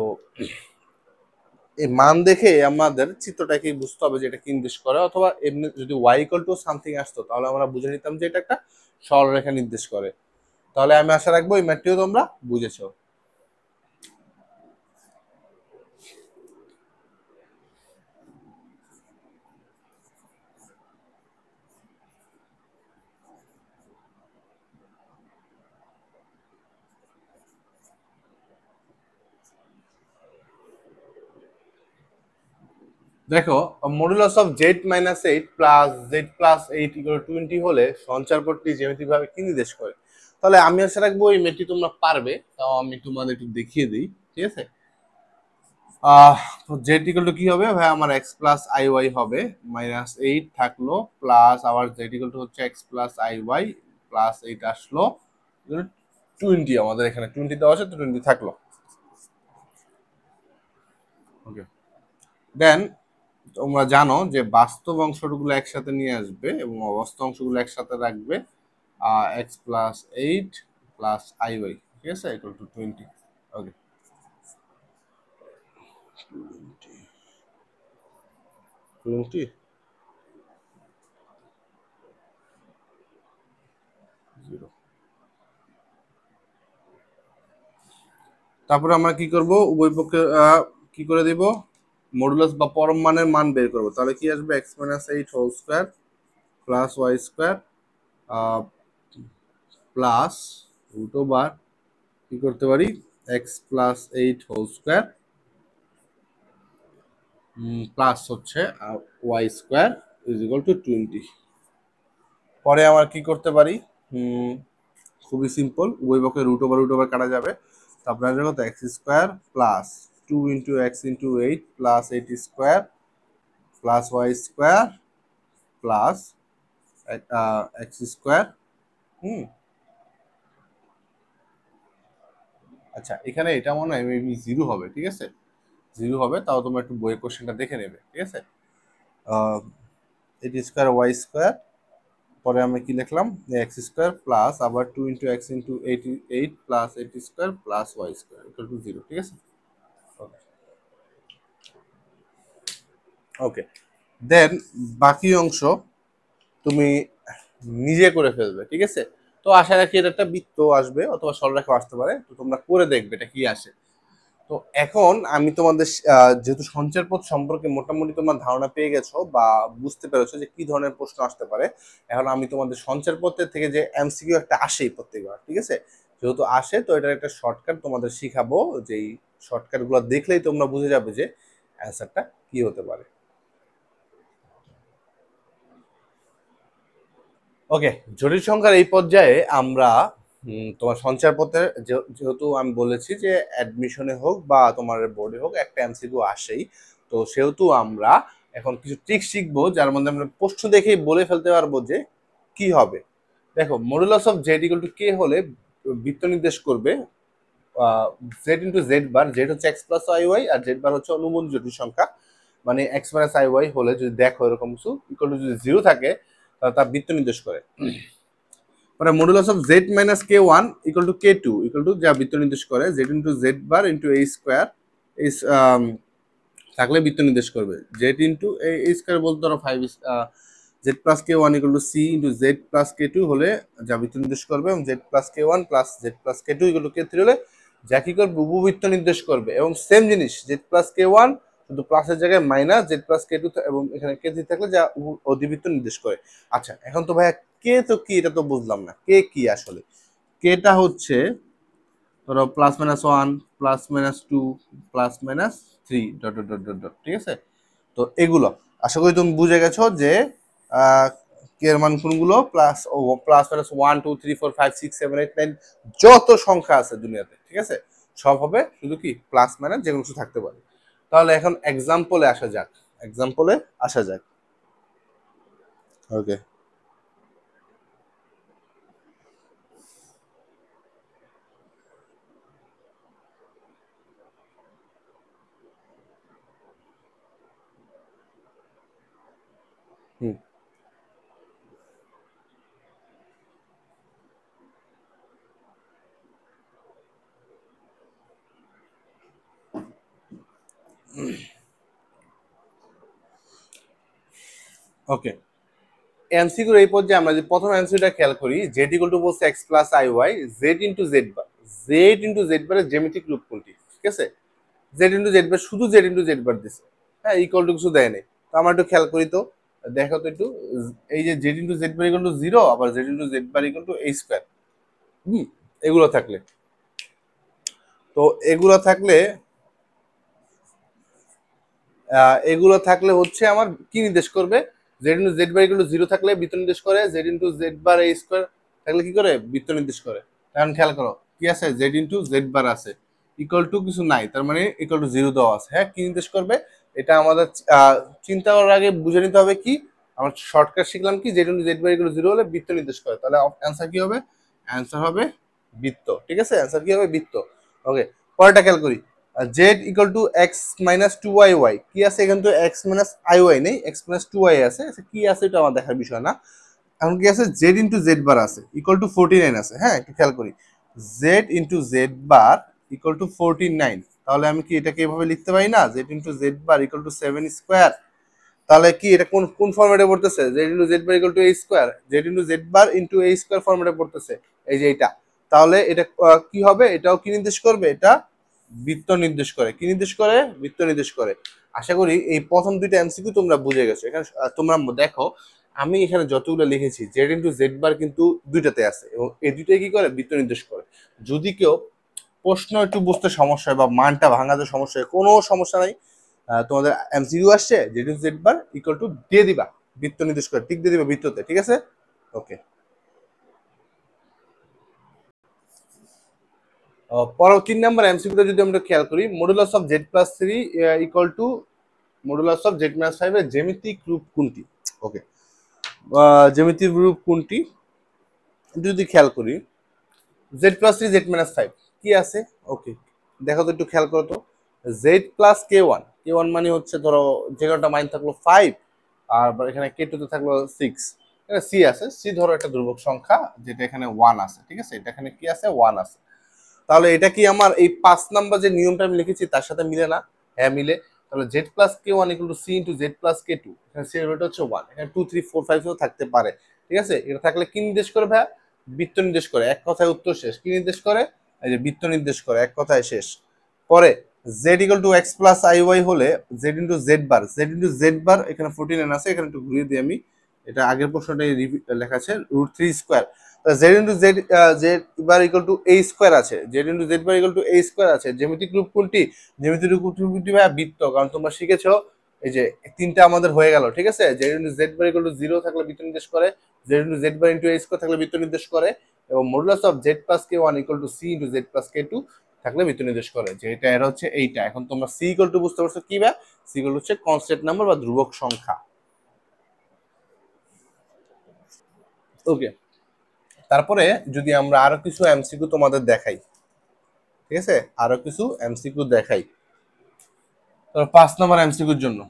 এই মান দেখে আমাদের চিত্রটাকে বুঝতে হবে যে এটা কি নির্দেশ করে, অথবা এমনি যদি ওয়াই ইকুয়াল টু সামথিং আসতো তাহলে আমরা বুঝে নিতাম যে এটা একটা সরলরেখা নির্দেশ করে। তাহলে আমি আশা রাখবো এই ম্যাথটিও তোমরা বুঝেছো। দেখো, modulus of z minus eight plus z plus eight equal 20 হলে সঞ্চারপথটি জ্যামিতিক ভাবে কি নির্দেশ করে? তাহলে আমি আশা রাখবো এই ম্যাথটি তোমরা পারবে, তাও আমি তোমাদের একটু দেখিয়ে দিই, ঠিক আছে। আহ জেড ইকুয়াল টু কি হবে ভাই, আমার এক্স প্লাস আই ওয়াই হবে, মাইনাস এইট থাকলো, প্লাস আবার জেড ইকুয়াল টু হচ্ছে x plus i y, plus eight আসলো, 20 আমাদের এখানে 20 দেওয়া আছে, তো 20 থাকলো। ওকে, দেন তোমরা জানো যে বাস্তব অংশগুলো একসাথে নিয়ে আসবে এবং অবাস্তব অংশগুলো একসাথে রাখবে, x plus eight plus i y, ঠিক আছে, ইকুয়াল টু 20। ওকে, 20 0। তারপরে আমরা কি করব, উভয় পক্ষে কি করে দিব, মডুলাস বা পরম মানের মান বের করব। তাহলে কি আসবে, x minus eight whole square plus y square plus root over কি করতে পারি, x plus eight whole square plus হচ্ছে y square is equal to 20। পরে আমার কি করতে পারি, খুবই সিম্পল, উভয় পক্ষে রুট ওভার কাটা যাবে। তারপরে আসবে কত, x square plus 2 × x × 8 plus eight square plus y square plus x square. হুম, আচ্ছা এখানে এটা মনে হয় মেবি জিরো হবে, ঠিক আছে, জিরো হবে, তাও তোমরা একটু বইয়ের কোশ্চেনটা দেখে নেবে, ঠিক আছে। এইট স্কোয়ার ওয়াই স্কোয়ার, পরে আমি কি লিখলাম, এক্স স্কোয়ার প্লাস আবার 2 × x × 8 8 plus eight square plus y square equal to zero, ঠিক আছে। ওকে, দেন বাকি অংশ তুমি নিজে করে ফেলবে, ঠিক আছে। তো আশা রাখি এটা একটা বৃত্ত আসবে অথবা সরলরেখা আসতে পারে, তো তোমরা করে দেখবে এটা কি আসে। তো এখন আমি তোমাদের যেহেতু সঞ্চয়ের পথ সম্পর্কে মোটামুটি তোমার ধারণা পেয়ে গেছো বা বুঝতে পেরেছো যে কি ধরনের প্রশ্ন আসতে পারে, এখন আমি তোমাদের সঞ্চয়ের পথের থেকে যে এমসিকিউ একটা আসেই প্রত্যেকবার, ঠিক আছে, যেহেতু আসে তো এটার একটা শর্টকাট তোমাদের শিখাবো, যেই শর্টকাট গুলো দেখলেই তোমরা বুঝে যাবে যে অ্যান্সারটা কি হতে পারে। ওকে, জটিল সংখ্যার এই পর্যায়ে আমরা তোমার সঞ্চয়পত্রের যেহেতু আমি বলেছি যে অ্যাডমিশনে হোক বা তোমার বোর্ডে হোক একটা এমসিকিউ আসেই, তো সেহেতু আমরা এখন কিছু ট্রিক শিখবো যার মধ্যে আমরা প্রশ্ন দেখেই বলে ফেলতে পারবো যে কি হবে। দেখো, modulus of z equal to k হলে বৃত্ত নির্দেশ করবে z into z bar, z হচ্ছে এক্স প্লাস আই ওয়াই আর জেড বার হচ্ছে অনুবন্ধী জটিল সংখ্যা, মানে এক্স মাইনাস আই ওয়াই হলে যদি দেখো এরকম কিছু ইকুয়াল টু যদি জিরো থাকে তাহলে তার বৃত্ত নির্দেশ করে। মানে modulus of z minus k one equal to k two equal to যা বৃত্ত নির্দেশ করে z into z bar into a square, এই থাকলে বৃত্ত নির্দেশ করবে জেড ইন্টু এ স্কোয়ার বলতে ধরো five, z plus k one equal to c into z plus k two হলে যা বৃত্ত নির্দেশ করবে, এবং z plus k one plus z plus k two equal to k three হলে যা কি করবে, উপবৃত্ত নির্দেশ করবে। এবং সেম জিনিস জেড প্লাস কে ওয়ান শুধু প্লাসের জায়গায় minus z plus k two এবং এখানে কে থ্রি থাকলে যা অধিবৃত্ত নির্দেশ করে। আচ্ছা এখন তো ভাইয়া কে তো কি, এটা তো বুঝলাম না, কে কি আসলে। কেটা হচ্ছে ধরো plus minus one plus minus two plus minus three dot dot dot dot dot, ঠিক আছে। তো এগুলো আশা করি তুমি বুঝে গেছো যে কে এর মান কোনগুলো, plus o plus minus one two three four five six seven eight nine যত সংখ্যা আছে দুনিয়াতে, ঠিক আছে, সব হবে শুধু কি প্লাস মাইনাস যে কোনো কিছু থাকতে পারে। তাহলে এখন এক্সাম্পলে আসা যাক, এক্সাম্পলে আসা যাক। ওকে, হুম, ওকে, এমসিকিউর এই পর্যায়ে আমরা যে প্রথম এমসিকিউটা খেয়াল করি, জেড ইকুয়াল টু বলছে x plus i y, z into z bar, z into z বারের জ্যামিতিক রূপ কোনটি? ঠিক আছে, জেড ইন্টু জেড বার, শুধু জেড ইন্টু জেড বার দিছে, হ্যাঁ, ইকুয়াল টু কিছু দেয় নাই। তো আমরা একটু খেয়াল করি তো, দেখো তো একটু, এই যে z into z bar equal to zero, আবার z into z bar equal to a square, হুম, এগুলো থাকলে, তো এগুলো থাকলে এগুলো থাকলে হচ্ছে আমার কি নির্দেশ করবে, z into z bar equal to zero থাকলে বৃত্ত নির্দেশ করে, জেড ইন্টু জেড বার এ স্কোয়ার থাকলে কি করে, বৃত্ত নির্দেশ করে। এখন খেয়াল করো কি আছে, জেড ইন্টু জেড বার আছে, ইকুয়াল টু কিছু নাই, তার মানে ইকুয়াল টু জিরো দেওয়া আছে, হ্যাঁ, কি নির্দেশ করবে, এটা আমাদের চিন্তা করার আগে বুঝে নিতে হবে কি, আমরা শর্টকাট শিখলাম কি, Z into z bar equal to zero হলে বৃত্ত নির্দেশ করে, তাহলে অ্যান্সার কি হবে, অ্যান্সার হবে বৃত্ত। ঠিক আছে, অ্যান্সার কি হবে, বৃত্ত। ওকে, পরেরটা খেয়াল করি, z equal to x minus two y y, কি আছে এখানে, তো এক্স মাইনাস আই ওয়াই নেই, এক্স মাইনাস টু ওয়াই আছে, কি আছে এটা আমার দেখার বিষয় না। এখন কি আছে, জেড ইন্টু জেড বার আছে ইকুয়াল টু 49 আছে, হ্যাঁ, একটু খেয়াল করি, Z into z bar equal two 49, তাহলে আমি কি এটাকে এভাবে লিখতে পারি না, Z into z bar equal two 7 square, তাহলে কি এটা কোন কোন ফরম্যাটে পড়তেছে, Z into z bar equal to a square, z into z bar into a square ফরম্যাটে পড়তেছে, এই যে এটা, তাহলে এটা কি হবে, এটাও কি নির্দেশ করবে, এটা বৃত্ত নির্দেশ করে, কি নির্দেশ করে, বৃত্ত নির্দেশ করে। আশা করি এই প্রথম দুইটা এমসিকিউ তোমরা বুঝে গেছো। এখানে তোমরা দেখো আমি এখানে যতগুলো লিখেছি, জেড ইন্টু জেড বার কিন্তু দুইটাতে আছে, এবং এই দুইটাই কি করে, বৃত্ত নির্দেশ করে। যদি কেউ প্রশ্ন একটু বুঝতে সমস্যা হয় বা মানটা ভাঙাতে সমস্যা হয়, কোনো সমস্যা নাই, তোমাদের এমসিকিউ আসছে, Z into z bar equal two দিয়ে দিবা, বৃত্ত নির্দেশ করে টিক দিয়ে দিবা বৃত্ততে, ঠিক আছে। ওকে, পরের 3 নম্বর এমসিকিউটা যদি আমরা খেয়াল করি, modulus of z plus three equal two modulus of z minus five এর জ্যামিতিক রূপ কোনটি? ওকে, জ্যামিতিক রূপ কোনটি যদি খেয়াল করি, Z plus three Z minus five কি আছে, ওকে, দেখো তো একটু খেয়াল করো তো, জেড প্লাস কে ওয়ান মানে হচ্ছে ধরো যে কোনোটা মাইন থাকলো ফাইভ, আর এখানে কে টু তে থাকলো সিক্স, এখানে সি আছে, সি ধরো একটা ধ্রুবক সংখ্যা, যেটা এখানে ওয়ান আছে, ঠিক আছে, এটা এখানে কি আছে, ওয়ান আছে, তাহলে এটা কি আমার এই 5 নাম্বার যে নিয়মটা আমি লিখেছি তার সাথে মিলে না? হ্যাঁ মিলে। তাহলে z plus k one equal to c into z plus k two, এখানে সি এর ভ্যালু হচ্ছে ওয়ান, এখানে টু থ্রি ফোর ফাইভ থাকতে পারে, ঠিক আছে, এটা থাকলে কি নির্দেশ করে ভাইয়া, বৃত্ত নির্দেশ করে, এক কথায় উত্তর শেষ, কি নির্দেশ করে, এই যে বৃত্ত নির্দেশ করে, এক কথায় শেষ। পরে z equal to x plus i y হলে z into z bar, z into z bar এখানে 49 আছে, এখানে একটু ঘুরিয়ে দিই আমি, এটা আগের প্রশ্নটাই লেখা আছে, root three square, z into z z bar equal to a square আছে, z into z bar equal to a square আছে, জ্যামিতিক রূপ কোনটি, জ্যামিতিক রূপ কোনটি ভাইয়া, বৃত্ত, কারণ তোমরা শিখেছো এই যে তিনটা আমাদের হয়ে গেল, ঠিক আছে, z into z bar equal to zero থাকলে বৃত্ত নির্দেশ করে, z into z bar into a square থাকলে বৃত্ত নির্দেশ করে, এবং modulus of z plus k one equal to c into z plus k two থাকলে বৃত্ত নির্দেশ করে, যে এটা এর হচ্ছে এইটা। এখন তোমরা সি ইকুয়াল টু বুঝতে পারছো কি, বা সি ইকুয়াল হচ্ছে কনস্ট্যান্ট নাম্বার বা ধ্রুবক সংখ্যা। ওকে, তারপরে যদি আমরা আরো কিছু এমসিকিউ তোমাদের দেখাই, ঠিক আছে, আরো কিছু এমসিকিউ দেখাই, তো 5 নম্বর এমসিকিউর জন্য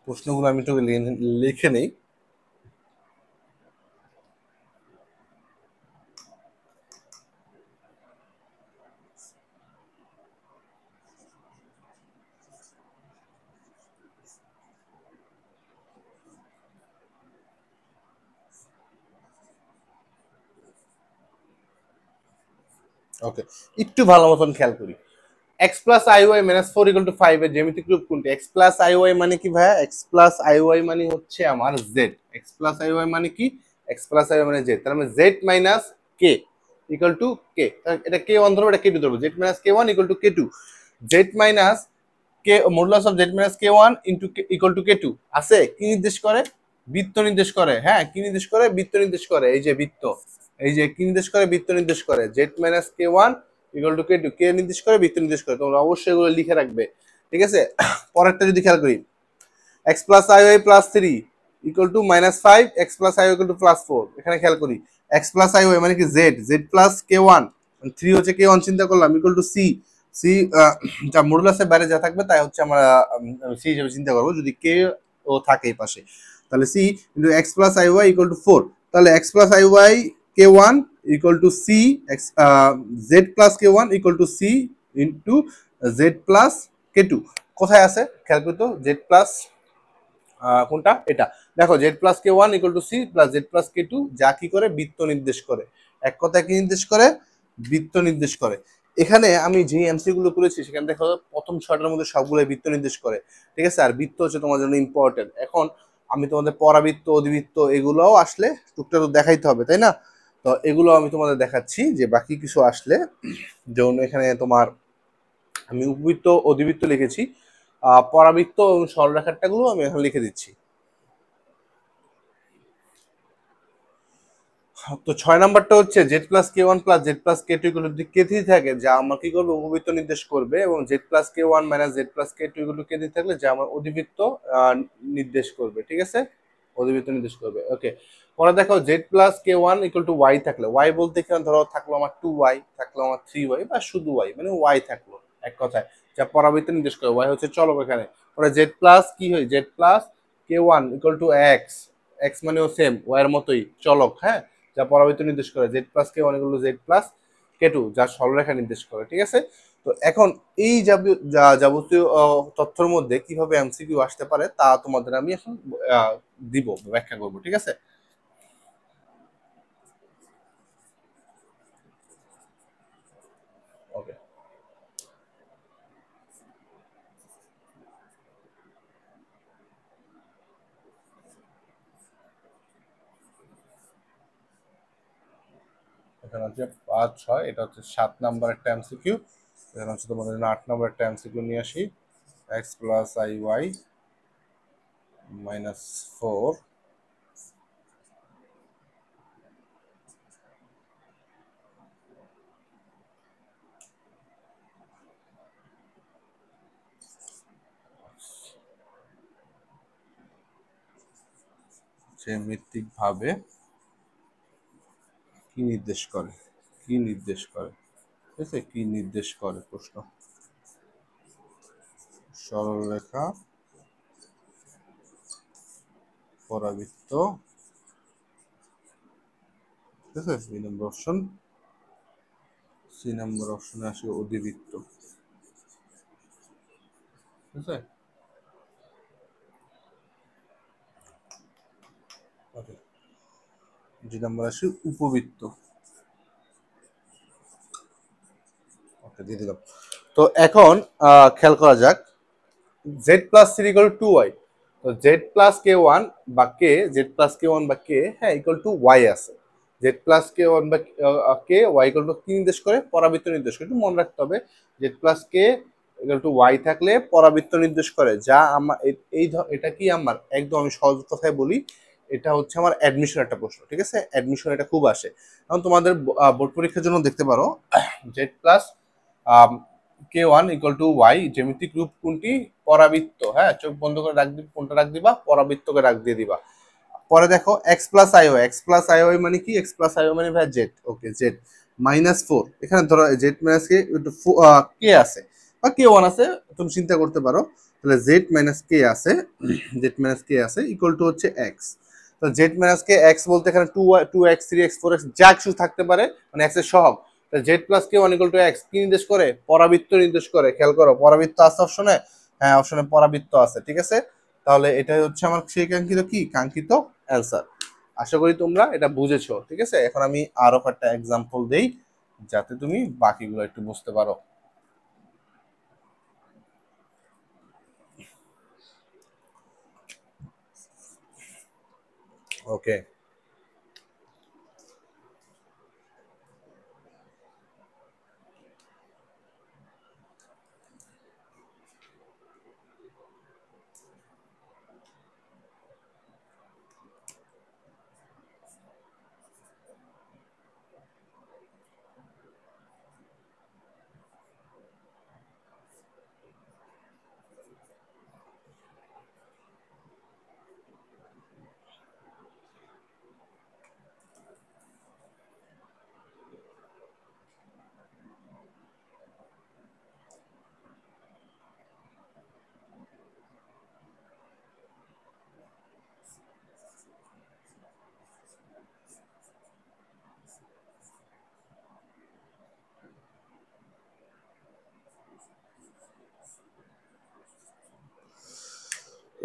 প্রশ্নগুলো আমি একটু লিখে নেই। ওকে, একটু ভালো মতন খেয়াল করি, x plus i y minus four equal to five এর জ্যামিতিক রূপ কোনটি? এক্স প্লাস আই ওয়াই মানে কি ভাইয়া, এক্স প্লাস আই ওয়াই মানে হচ্ছে আমার z, x plus i y মানে কি, এক্স প্লাস আই ওয়াই মানে জেড, তার মানে z minus k equal to k, এটা কে ওয়ান ধরবো, এটা কে টু ধরবো, z minus k one equal to k two, z minus k modulus of z minus k one into equal to k two আছে, কি নির্দেশ করে, বৃত্ত নির্দেশ করে, হ্যাঁ, কি নির্দেশ করে, বৃত্ত নির্দেশ করে, এই যে বৃত্ত, এই যে কি নির্দেশ করে, বৃত্ত নির্দেশ করে, z minus k one equal to k two, k নির্দেশ করে, বৃত্ত নির্দেশ করে, তোমরা অবশ্যই এগুলো লিখে রাখবে, ঠিক আছে। পরেরটা যদি খেয়াল করি, x plus i y plus three equal to minus five, x plus i equal to plus four, এখানে খেয়াল করি, এক্স প্লাস আই ওয়াই মানে কি z, z plus k one, three হচ্ছে কে ওয়ান চিন্তা করলাম, ইকুয়াল টু সি, সি যা মডুলাসের বাইরে যা থাকবে তাই হচ্ছে আমরা সি হিসেবে চিন্তা করবো, যদি কে ও থাকে এই পাশে। তাহলে c into x plus i y equal to 4, তাহলে x plus i y k one equal to c x z plus k one equal to c into z plus k two. কোথায় আছে খেয়াল করতো জেড প্লাস কোনটা এটা, দেখো z plus k one equal to c plus z plus k two, যা কি করে বৃত্ত নির্দেশ করে, এক কথায় কি নির্দেশ করে, বৃত্ত নির্দেশ করে। এখানে আমি যে এমসি গুলো করেছি সেখানে দেখো প্রথম ছয়টার মধ্যে সবগুলো বৃত্ত নির্দেশ করে, ঠিক আছে। আর বৃত্ত হচ্ছে তোমার জন্য ইম্পর্টেন্ট। এখন আমি তোমাদের পরাবৃত্ত অধিবৃত্ত এগুলোও আসলে টুকটাক তো দেখাইতে হবে তাই না, তো এগুলো আমি তোমাদের দেখাচ্ছি যে বাকি কিছু আসলে, যেমন এখানে তোমার আমি উপবৃত্ত অধিবৃত্ত লিখেছি, পরাবৃত্ত এবং সরলরেখাটা গুলো আমি এখন লিখে দিচ্ছি। তো 6 নাম্বারটা হচ্ছে z plus k one plus z plus k two equal to k three থাকে, যা আমার কি করবে উপবৃত্ত নির্দেশ করবে, এবং z plus k one minus z plus k two equal to k three থাকলে যা আমার অধিবৃত্ত নির্দেশ করবে, ঠিক আছে, অধিবৃত্ত নির্দেশ করবে। ওকে, পরে দেখো z plus k one equal to y থাকলে, ওয়াই বলতে এখানে ধরো থাকলো আমার 2y, থাকলো আমার 3y, বা শুধু ওয়াই মানে ওয়াই থাকলো এক কথায়, যা পরাবৃত্ত নির্দেশ করে, ওয়াই হচ্ছে চলক এখানে। পরে জেড প্লাস কি হয়, z plus k one equal to x, x মানেও সেম ওয়াই এর মতোই চলক, হ্যাঁ, যা পরাবৃত্ত নির্দেশ করে, z plus k one equal to z plus k two, যা সরলরেখা নির্দেশ করে, ঠিক আছে। তো এখন এই যাবতীয় তথ্যের মধ্যে কিভাবে এমসিকিউ আসতে পারে তা তোমাদের আমি এখন দিব, ব্যাখ্যা করবো, ঠিক আছে। ওকে, এখানে হচ্ছে 5 6, এটা হচ্ছে 7 নাম্বার একটা এমসিকিউ। এখানে হচ্ছে তোমাদের 8 নাম্বার একটা এমসিকিউ নিয়ে আসি, x plus i y minus 4 জ্যামিতিক ভাবে কি নির্দেশ করে, কি নির্দেশ করে, ঠিক আছে, কি নির্দেশ করে প্রশ্ন, সরলরেখা পরাবৃত্ত, ঠিক আছে। 2 নম্বর অপশন, সি নাম্বার অপশনে আসে অধিবৃত্ত, ঠিক আছে। ওকে, 2 নম্বর আসে উপবৃত্ত, ওকে দিয়ে দিলাম। তো এখন খেয়াল করা যাক, z plus three equal to y, তো জেড প্লাস কে ওয়ান বা k, z plus k one বা কে, হ্যাঁ ইকুয়াল টু ওয়াই আছে। জেড প্লাস কে ওয়ান বা কে ওয়াই ইকুয়াল টু কি নির্দেশ করে, পরাবৃত্ত নির্দেশ করে, একটু মনে রাখতে হবে। Z plus k equal to y থাকলে পরাবৃত্ত নির্দেশ করে, যা আমার এটা কি আমার একদম আমি সহজ কথায় বলি, এটা হচ্ছে আমার অ্যাডমিশন একটা প্রশ্ন, ঠিক আছে, অ্যাডমিশন এটা খুব আসে। কারণ তোমাদের বোর্ড পরীক্ষার জন্য দেখতে পারো z plus k one equal to y জ্যামিতিক রূপ কোনটি, পরাবৃত্ত, হ্যাঁ, চোখ বন্ধ করে রাখ দিবি, কোনটা রাখ দিবা, পরাবৃত্তকে রাখ দিয়ে দিবা। পরে দেখো x plus i y, x plus i y মানে কি, এক্স প্লাস আই ওয়াই মানে ভাই জেড, ওকে জেড মাইনাস 4, এখানে ধরো জেড মাইনাস কে কে আছে বা কে ওয়ান আছে, তুমি চিন্তা করতে পারো, তাহলে জেড মাইনাস কে আছে, জেড মাইনাস কে আছে ইকুয়াল টু হচ্ছে এক্স। তো জেড মাইনাস কে এক্স বলতে এখানে 2x 3x 4x যা কিছু থাকতে পারে, মানে এক্স এর সহগ। Z plus k one equal to x কি নির্দেশ করে, পরাবৃত্ত নির্দেশ করে, খেয়াল করো পরাবৃত্ত আছে অপশনে, হ্যাঁ অপশনে পরাবৃত্ত আছে, ঠিক আছে। তাহলে এটাই হচ্ছে আমার সেই কাঙ্ক্ষিত কি, কাঙ্ক্ষিত অ্যান্সার। আশা করি তোমরা এটা বুঝেছো, ঠিক আছে। এখন আমি আরো একটা এক্সাম্পল দেই যাতে তুমি বাকিগুলো একটু বুঝতে পারো। ওকে,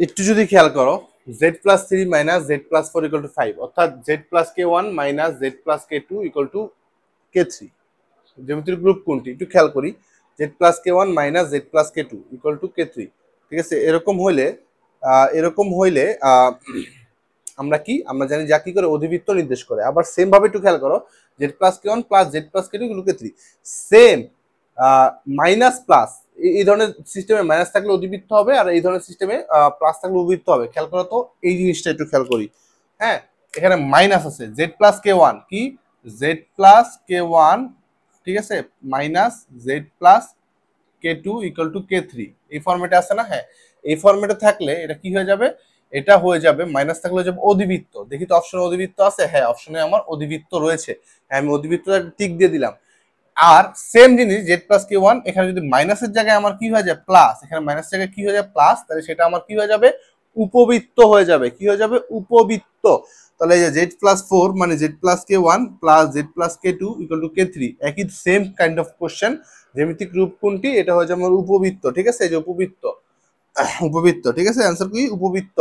একটু যদি খেয়াল করো, z+3 minus z+4 equal to 5, অর্থাৎ z+k1 minus z+k2 equal to k3। জ্যামিতির গ্রুপ কোনটি একটু খেয়াল করি, z+k1 minus z+k2 equal to k3। ঠিক আছে, এরকম হইলে আমরা জানি যা কি করে অধিবৃত্ত নির্দেশ করে। আবার সেম ভাবে একটু খেয়াল করো, z+k1 plus z+k2 equal to k3, same minus plus, এই ধরনের সিস্টেমে মাইনাস থাকলে অধিবৃত্ত হবে, আর এই ধরনের সিস্টেমে প্লাস থাকলে অধিবৃত্ত হবে। খেয়াল করো তো, এই জিনিসটা একটু খেয়াল করি। হ্যাঁ, এখানে মাইনাস আছে, z+k1 কি z+k1, ঠিক আছে, minus z+k2 equal to k3, এই ফরম্যাটে আছে না? হ্যাঁ, এই ফরম্যাটে থাকলে এটা কি হয়ে যাবে? এটা হয়ে যাবে মাইনাস থাকলে হয়ে যাবে অধিবৃত্ত। দেখি তো অপশনে অধিবৃত্ত আছে? হ্যাঁ, অপশনে আমার অধিবৃত্ত রয়েছে। হ্যাঁ, আমি অধিবৃত্তটা টিক দিয়ে দিলাম। আর সেম জিনিস z+k1, এখানে যদি মাইনাসের জায়গায় আমার কি হয়ে যায় প্লাস, এখানে মাইনাস জায়গায় কি হয়ে যায় প্লাস, তাহলে সেটা আমার কি হয়ে যাবে? উপবৃত্ত হয়ে যাবে। কি হয়ে যাবে? উপবৃত্ত। তাহলে এই যে z+4 মানে z+k1 plus z+k2 equal to k3, একই সেম কাইন্ড অফ কোশ্চেন। জ্যামিতিক রূপ কোনটি? এটা হয়ে যাবে আমার উপবৃত্ত। ঠিক আছে, এই যে উপবৃত্ত, উপবৃত্ত। ঠিক আছে, অ্যান্সার কি? উপবৃত্ত।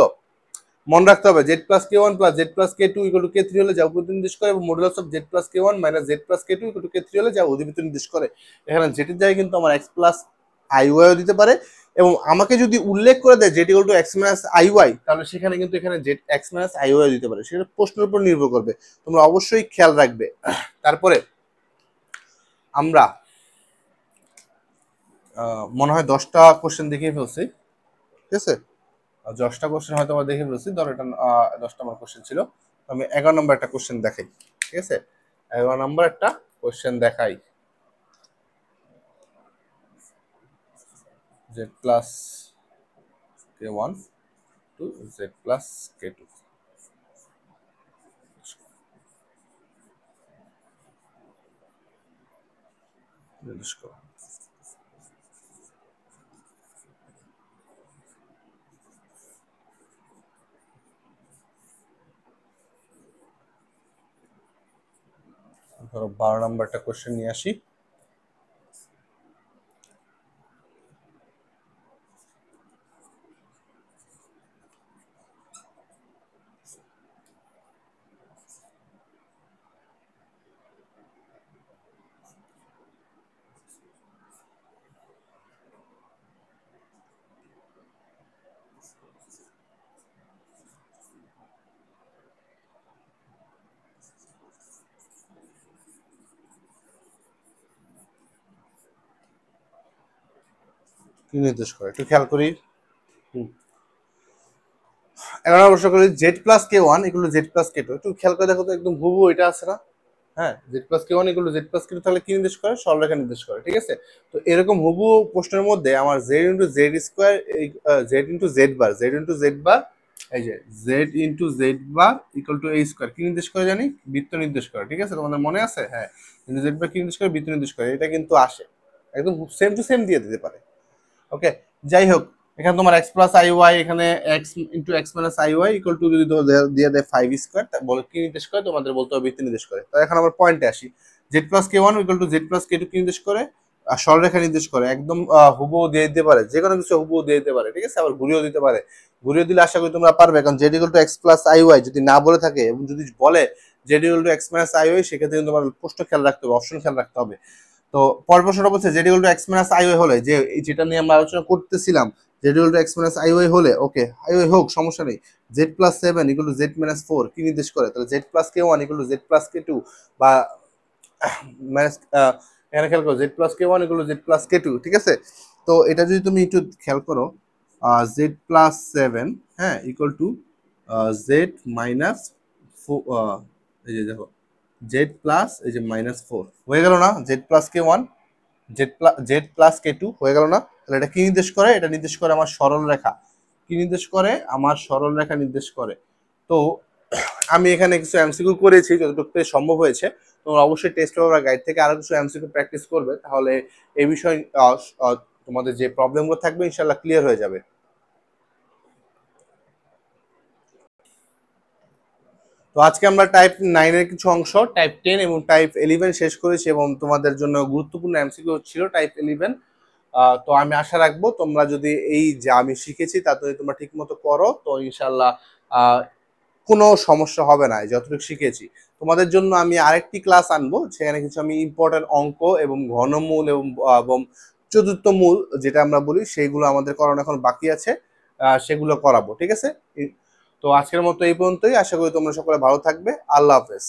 মনে রাখতে হবে z+k1 plus z+k2 equal to k3 হলে যা উপবৃত্ত নির্দেশ করে, এবং modulus of z+k1 minus z+k2 equal to k3 হলে যা অধিবৃত্ত নির্দেশ করে। এখানে জেটের জায়গায় কিন্তু আমার x প্লাস iy দিতে পারে, এবং আমাকে যদি উল্লেখ করে দেয় z equal to x minus iy, তাহলে সেখানে কিন্তু এখানে z x মাইনাস iy দিতে পারে। সেটা প্রশ্নের উপর নির্ভর করবে, তোমরা অবশ্যই খেয়াল রাখবে। তারপরে আমরা মনে হয় 10টা কোশ্চেন দেখিয়ে ফেলছি। ঠিক আছে, 10টা কোশ্চেন হয়তো আমরা দেখে ফেলছি। ধরো এটা 10 নম্বর কোশ্চেন ছিল, আমি 11 নম্বর একটা কোশ্চেন দেখাই। ঠিক আছে, 11 নম্বর একটা কোশ্চেন দেখাই। z+k1 টু z+k2 নির্দেশ করো। ধরো 12 নম্বর একটা কোশ্চেন নিয়ে আসি। কি নির্দেশ করে একটু খেয়াল করি। 11 নম্বর প্রশ্ন করি, z+k1 ইকুয়াল টু z+k2, একটু খেয়াল করে দেখো তো, একদম হুবহু এটা আছে না? হ্যাঁ, z+k1 ইকুয়াল টু z+k2 তাহলে কি নির্দেশ করে? সরলরেখা নির্দেশ করে। ঠিক আছে, তো এরকম হুবহু প্রশ্নের মধ্যে আমার z into z square, z into z বার, z ইনটু z বার, এই যে z into z bar equal to a square, কি নির্দেশ করে জানি? বৃত্ত নির্দেশ করে। ঠিক আছে, তোমাদের মনে আছে? হ্যাঁ, কিন্তু z বার কি নির্দেশ করে? বৃত্ত নির্দেশ করে। এটা কিন্তু আসে, একদম সেম টু সেম দিয়ে দিতে পারে। ওকে, যাই হোক, এখানে তোমার x প্লাস আই ওয়াই, এখানে x into x minus i y equal to যদি দিয়ে দেয় 5 স্কোয়ার, বলে কি নির্দেশ করে? তোমাদের বলতে হবে বৃত্ত নির্দেশ করে। তো এখন আমার পয়েন্টে আসি, z+k1 ইকুয়াল টু z+k2 কি নির্দেশ করে? আর সরলরেখা নির্দেশ করে। একদম হুবহু দিয়ে দিতে পারে, যে কোনো কিছু হুবহু দিয়ে দিতে পারে। ঠিক আছে, আবার ঘুরিয়েও দিতে পারে। ঘুরিয়ে দিলে আশা করি তোমরা পারবে, কারণ z equal to x plus i y যদি না বলে থাকে, এবং যদি বলে z equal to x minus i y, সেক্ষেত্রে কিন্তু তোমার প্রশ্ন খেয়াল রাখতে হবে, অপশন খেয়াল রাখতে হবে। তো পরের প্রশ্নটা বলছে z equal to x minus i y হলে, যে যেটা নিয়ে আমরা আলোচনা করতেছিলাম, z equal to x minus i y হলে, ওকে আই ওয়াই হোক সমস্যা নেই, z+7 equal to z minus 4 কি নির্দেশ করে? তাহলে z+k1 ইকুয়াল টু z+k2, বা মাইনাস, এখানে খেয়াল করো z+k1 ইকুয়াল টু z+k2। ঠিক আছে, তো এটা যদি তুমি একটু খেয়াল করো, z+7, হ্যাঁ, ইকুয়াল টু z মাইনাস, এই যে দেখো z প্লাস এই যে -4 হয়ে গেল না? z+k1 z+k2 হয়ে গেল না? তাহলে এটা কি নির্দেশ করে? এটা নির্দেশ করে আমার সরল রেখা। কি নির্দেশ করে? আমার সরল রেখা নির্দেশ করে। তো আমি এখানে কিছু এমসিকিউ করেছি যতটুকু সম্ভব হয়েছে। তোমরা অবশ্যই টেস্ট পেপার গাইড থেকে আরো কিছু এমসিকিউ প্র্যাকটিস করবে, তাহলে এই বিষয় তোমাদের যে প্রবলেমগুলো থাকবে ইনশাআল্লাহ ক্লিয়ার হয়ে যাবে। তো আজকে আমরা টাইপ 9 এর কিছু অংশ, টাইপ 10 এবং টাইপ 11 শেষ করেছি, এবং তোমাদের জন্য গুরুত্বপূর্ণ এমসিকিউ ছিল টাইপ 11। তো আমি আশা রাখবো তোমরা যদি এই যে আমি শিখেছি তা যদি তোমরা ঠিক মতো করো তো ইনশাল্লাহ কোনো সমস্যা হবে না। যতটুকু শিখেছি তোমাদের জন্য আমি আরেকটি ক্লাস আনবো, সেখানে কিছু আমি ইম্পর্টেন্ট অঙ্ক এবং ঘনমূল এবং চতুর্থ মূল যেটা আমরা বলি সেইগুলো আমাদের করানো এখন বাকি আছে, সেগুলো করাবো, ঠিক আছে? তো আজকের মতো এই পর্যন্তই। আশা করি তোমরা সকলে ভালো থাকবে। আল্লাহ হাফেজ।